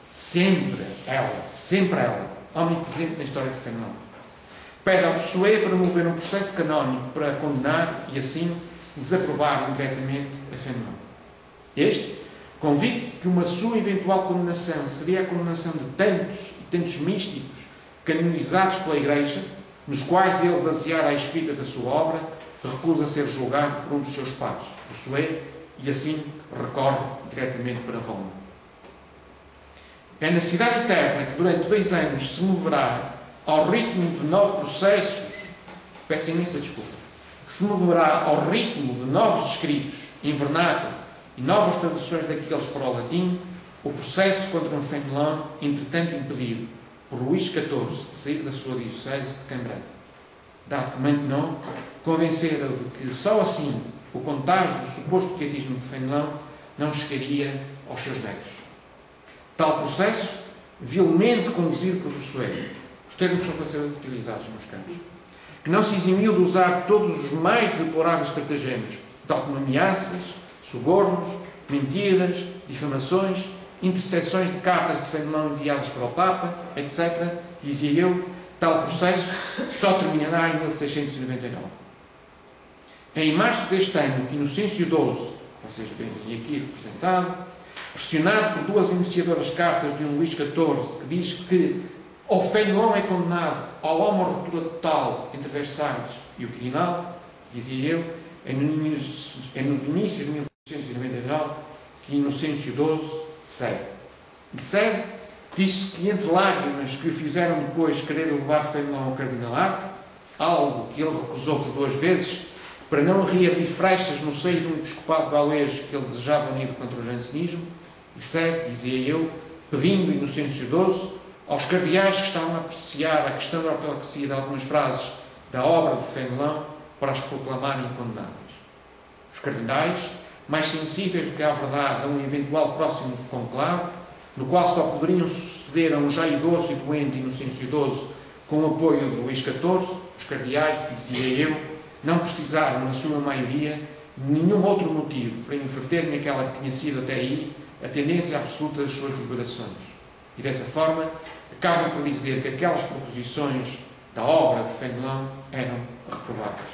sempre ela, omnipresente na história de Fénelon, pede ao Bossuet para mover um processo canónico para condenar e assim desaprovar diretamente a Fénelon. Este, convicto que uma sua eventual condenação seria a condenação de tantos místicos canonizados pela Igreja, nos quais ele baseara a escrita da sua obra, recusa ser julgado por um dos seus pares, Bossuet, e assim recorre diretamente para Roma. É na cidade eterna que durante 2 anos se moverá ao ritmo de novos processos, peço imensa desculpa, que se moverá ao ritmo de novos escritos em vernáculo e novas traduções daqueles para o latim, o processo contra um Fénelon, entretanto impedido por Luís XIV de sair da sua diocese de Cambrai, dado que Maintenon convencera de que só assim o contágio do suposto pietismo de Fénelon não chegaria aos seus netos. Tal processo, vilmente conduzido por Bossuet, os termos são para ser utilizados, meus caros, que não se eximiu de usar todos os mais deploráveis estratagemas, tal como ameaças, subornos, mentiras, difamações, intercessões de cartas de Fénelon enviadas para o Papa, etc., dizia eu, tal processo só terminará em 1699. Em março deste ano, que Inocêncio XII, vocês veem aqui representado, pressionado por 2 iniciadoras cartas de um Luís XIV, que diz que o Fénelon é condenado ao homo-ruptura total entre Versalhes e o Quirinal, dizia eu, é nos inícios de 1699 que Inocêncio XII cede. E cede, diz-se que entre lágrimas que o fizeram depois querer levar Fénelon ao cardinalato, algo que ele recusou por 2 vezes, para não reabrir frechas no seio de um episcopado galês que ele desejava unido contra o jansenismo, e cede, dizia eu, pedindo Inocêncio XII aos cardeais que estavam a apreciar a questão da ortodoxia de algumas frases da obra de Fénelon para as proclamarem incondenáveis. Os cardeais, mais sensíveis do que à verdade a um eventual próximo conclave, no qual só poderiam suceder a um já idoso e doente Inocêncio XII, com o apoio de Luís XIV, os cardeais, que dizia eu, não precisaram, na sua maioria, de nenhum outro motivo para inverterem aquela que tinha sido até aí a tendência absoluta das suas liberações. E dessa forma, acabam por dizer que aquelas proposições da obra de Fénelon eram reprováveis.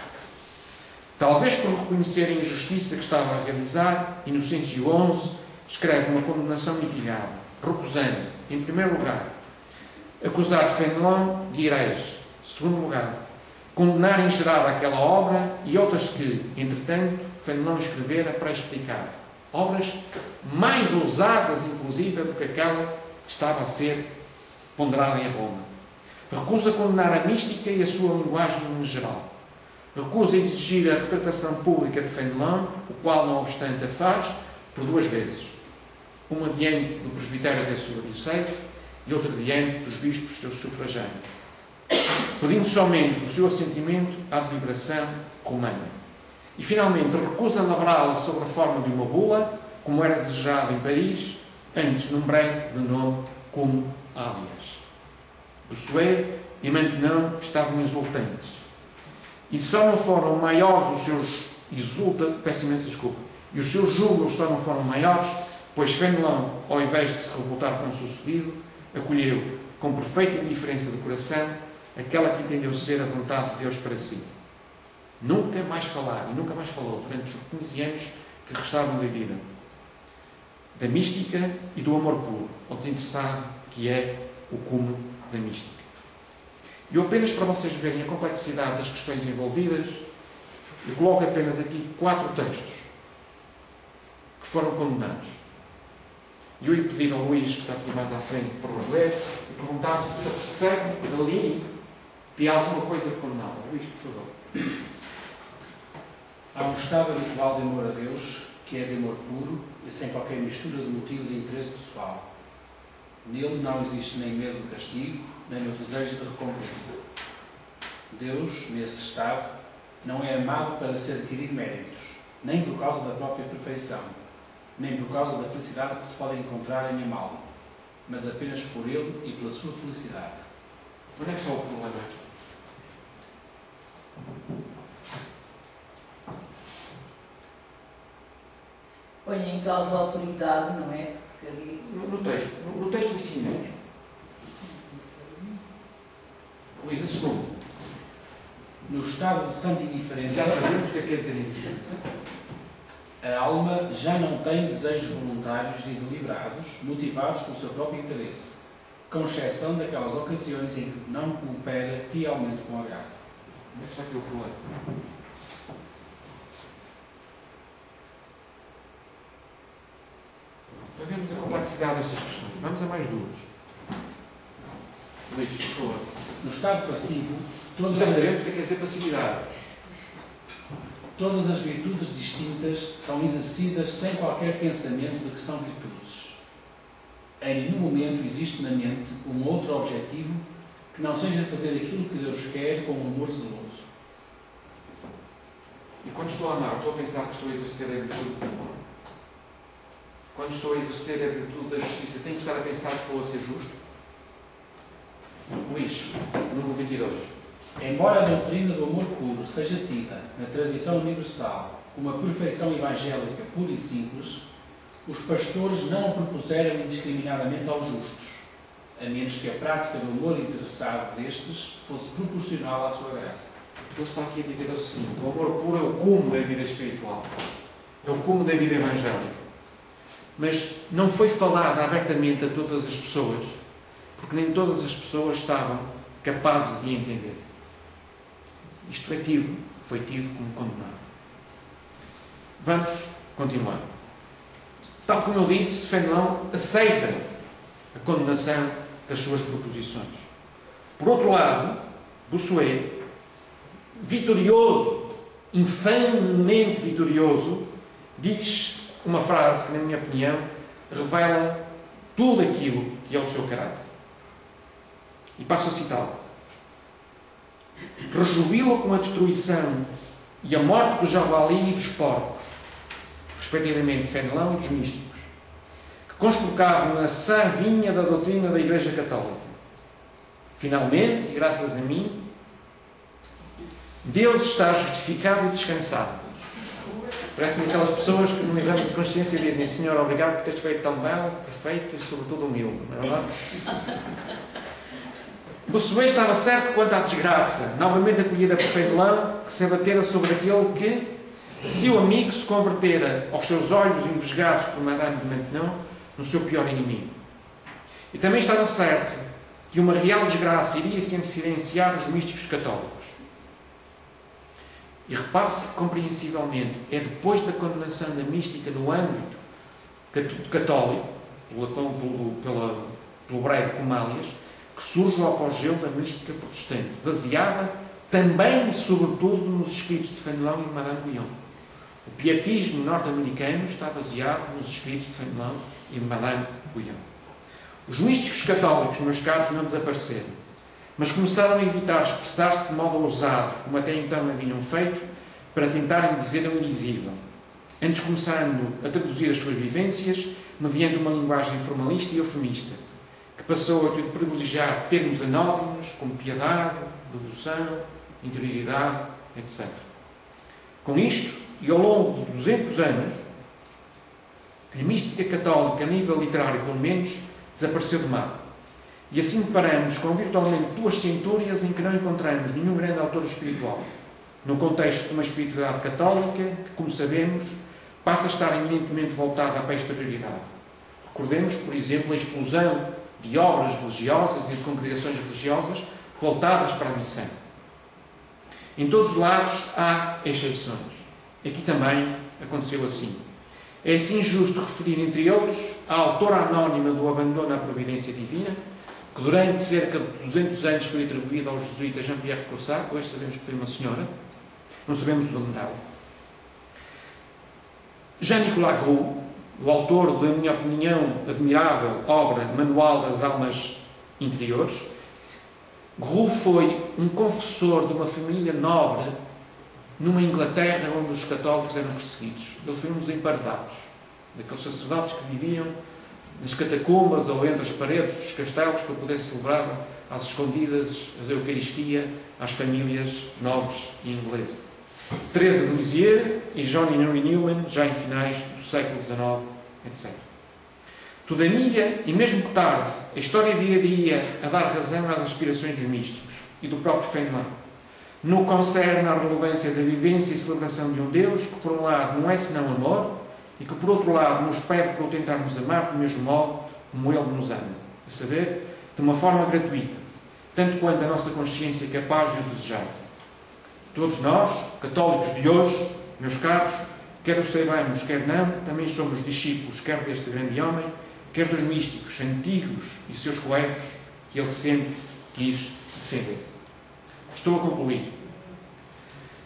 Talvez por reconhecer a injustiça que estava a realizar, Inocêncio XI escreve uma condenação mitigada, recusando, em primeiro lugar, acusar Fénelon de herege, segundo lugar, condenar em geral aquela obra e outras que, entretanto, Fénelon escrevera para explicar. Obras mais ousadas, inclusive, do que aquela que estava a ser ponderada em Roma. Recusa condenar a mística e a sua linguagem em geral. Recusa exigir a retratação pública de Fénelon, o qual, não obstante, a faz por 2 vezes. Uma diante do presbitério da sua diocese e outra diante dos bispos seus sufragâneos, pedindo somente o seu assentimento à deliberação romana. E, finalmente, recusa elaborá-la sob a forma de uma bula, como era desejado em Paris, antes num breve de nome como alias. Bossuet e Maintenon estavam exultantes. E só não foram maiores os seus... peço imensa desculpa. E os seus júbilos só não foram maiores, pois Fénelon, ao invés de se revoltar com o sucedido, acolheu, com perfeita indiferença de coração, aquela que entendeu ser a vontade de Deus para si. Nunca mais falar, e nunca mais falou, durante os 15 anos que restavam da vida, da mística e do amor puro, ao desinteressado, que é o cume da mística. E eu, apenas para vocês verem a complexidade das questões envolvidas, eu coloco apenas aqui 4 textos que foram condenados. E eu ia pedir ao Luís, que está aqui mais à frente, para os ler, e perguntar se se percebe dali de alguma coisa condenada. Luís, por favor. Há um estado habitual de amor a Deus, que é de amor puro e sem qualquer mistura de motivo de interesse pessoal. Nele não existe nem medo do castigo, nem o desejo de recompensa. Deus, nesse estado, não é amado para se adquirir méritos, nem por causa da própria perfeição, nem por causa da felicidade que se pode encontrar em amá-lo, mas apenas por ele e pela sua felicidade. Onde é que está o problema? Põe em causa a autoridade, não é? Porque ali... No texto em si mesmo. Luís, a segunda. No estado de santa indiferença, Já sabemos o que é quer dizer indiferença. a alma já não tem desejos voluntários e deliberados, motivados pelo seu próprio interesse, com exceção daquelas ocasiões em que não coopera fielmente com a graça. Onde é que está aqui o problema? Para vermos a complexidade destas questões, vamos a mais 2. Luís, por favor. No estado passivo, Já sabemos o que é quer dizer passividade. todas as virtudes distintas são exercidas sem qualquer pensamento de que são virtudes. Em nenhum momento existe na mente um outro objetivo que não seja fazer aquilo que Deus quer com um amor zeloso. E quando estou a amar, estou a pensar que estou a exercer a virtude do amor. Quando estou a exercer a virtude da justiça, tenho que estar a pensar que estou a ser justo? Luís, número 22. Embora a doutrina do amor puro seja tida, na tradição universal, como a perfeição evangélica pura e simples, os pastores não a propuseram indiscriminadamente aos justos, a menos que a prática do amor interessado destes fosse proporcional à sua graça. O que ele está aqui a dizer é o seguinte: o amor puro é o cume da vida espiritual, é o cume da vida evangélica. Mas não foi falado abertamente a todas as pessoas, porque nem todas as pessoas estavam capazes de entender. Isto foi tido como condenado. Vamos continuar. Tal como eu disse, Fénelon aceita a condenação das suas proposições. Por outro lado, Bossuet, vitorioso, infamemente vitorioso, diz uma frase que, na minha opinião, revela tudo aquilo que é o seu caráter. E passo a citá-lo. Rejubila com a destruição e a morte do javali e dos porcos, respectivamente Fénelon e dos místicos, que conspurcavam na sã vinha da doutrina da Igreja Católica. Finalmente, e graças a mim, Deus está justificado e descansado. Parece-me aquelas pessoas que no exame de consciência dizem: Senhor, obrigado por teres feito tão belo, perfeito e sobretudo humilde. Não é verdade? Bossuet estava certo quanto à desgraça, novamente acolhida por Fenelon, que se abatera sobre aquele que, seu amigo, se convertera aos seus olhos envesgados por Madame de Maintenon no seu pior inimigo. E também estava certo que uma real desgraça iria silenciar os místicos católicos. E repare-se que, compreensivelmente, é depois da condenação da mística no âmbito católico, pelo breve Comálias, que surge o apogeu da mística protestante, baseada também e sobretudo nos escritos de Fenelon e de Madame Guyon. O pietismo norte-americano está baseado nos escritos de Fenelon e de Madame Guyon. Os místicos católicos, meus caros, não desapareceram, mas começaram a evitar expressar-se de modo ousado, como até então haviam feito, para tentarem dizer o invisível, antes começando a traduzir as suas vivências mediante uma linguagem formalista e eufemista, que passou a privilegiar termos anónimos como piedade, devoção, interioridade, etc. Com isto, e ao longo de 200 anos, a mística católica, a nível literário pelo menos, desapareceu do mapa. E assim deparamos com virtualmente 2 centúrias em que não encontramos nenhum grande autor espiritual, no contexto de uma espiritualidade católica que, como sabemos, passa a estar eminentemente voltada para a exterioridade. Recordemos, por exemplo, a explosão de obras religiosas e de congregações religiosas voltadas para a missão. Em todos os lados há exceções. Aqui também aconteceu assim. É assim justo referir, entre outros, a autora anónima do Abandono à Providência Divina, que durante cerca de 200 anos foi atribuída ao jesuíta Jean-Pierre Caussat. Hoje sabemos que foi uma senhora, não sabemos o nome dela. Jean-Nicolas Groulx, o autor da minha opinião admirável obra Manual das Almas Interiores. Groulx foi um confessor de uma família nobre numa Inglaterra onde os católicos eram perseguidos. Ele foi um dos emparedados, daqueles sacerdotes que viviam nas catacumbas ou entre as paredes dos castelos para poder celebrar às escondidas a Eucaristia às famílias nobres e inglesas. Teresa de Lisieux e John Henry Newman, já em finais do século XIX, etc. Todavia, e mesmo que tarde, a história viraria a dar razão às aspirações dos místicos e do próprio Fenelon, no que concerne à relevância da vivência e celebração de um Deus que, por um lado, não é senão amor e que, por outro lado, nos pede para o tentarmos amar do mesmo modo como Ele nos ama, a saber, de uma forma gratuita, tanto quanto a nossa consciência é capaz de o desejar. Todos nós, católicos de hoje, meus caros, quer o saibamos, quer não, também somos discípulos, quer deste grande homem, quer dos místicos antigos e seus coevos que ele sempre quis defender. Estou a concluir.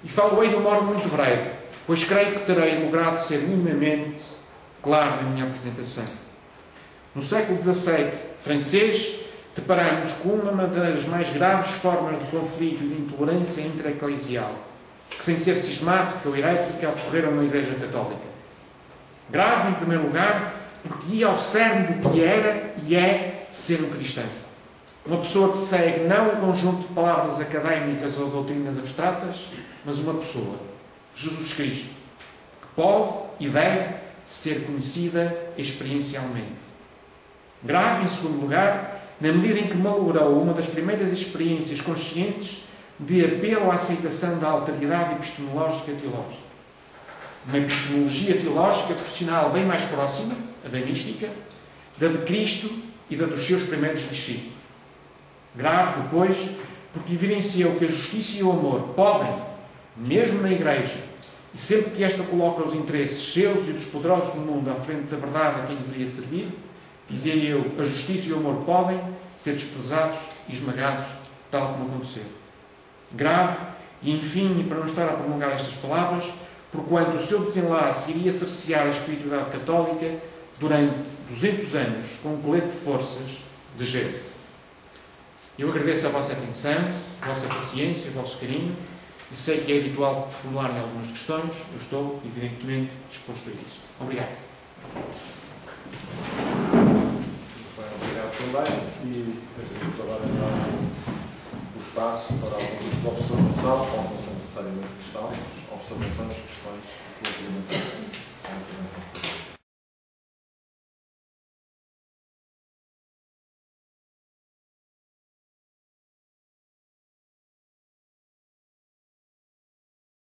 E falo-ei de um modo muito breve, pois creio que terei logrado ser minimamente claro na minha apresentação. No século XVII francês, deparamos com uma das mais graves formas de conflito e de intolerância intra-eclesial, que, sem ser sistemática ou herética, ocorreram na Igreja Católica. Grave, em primeiro lugar, porque ia ao cerne do que era e é ser um cristão. Uma pessoa que segue não um conjunto de palavras académicas ou doutrinas abstratas, mas uma pessoa, Jesus Cristo, que pode e deve ser conhecida experiencialmente. Grave, em segundo lugar, na medida em que malogrou uma das primeiras experiências conscientes de apelo à aceitação da alteridade epistemológica teológica. Uma epistemologia teológica profissional bem mais próxima, a da mística, da de Cristo e da dos seus primeiros discípulos. Grave, depois, porque evidenciou que a justiça e o amor podem, mesmo na Igreja, e sempre que esta coloca os interesses seus e dos poderosos do mundo à frente da verdade a quem deveria servir, dizia eu, a justiça e o amor podem ser desprezados e esmagados, tal como aconteceu. Grave, e enfim, e para não estar a prolongar estas palavras, porquanto o seu desenlace iria cercear a espiritualidade católica durante 200 anos com um colete de forças de gelo. Eu agradeço a vossa atenção, a vossa paciência, o vosso carinho, e sei que é habitual formularem algumas questões. Eu estou, evidentemente, disposto a isso. Obrigado. também e vamos agora dar o espaço para alguma observação, ou não são necessariamente questões, observações, questões relativamente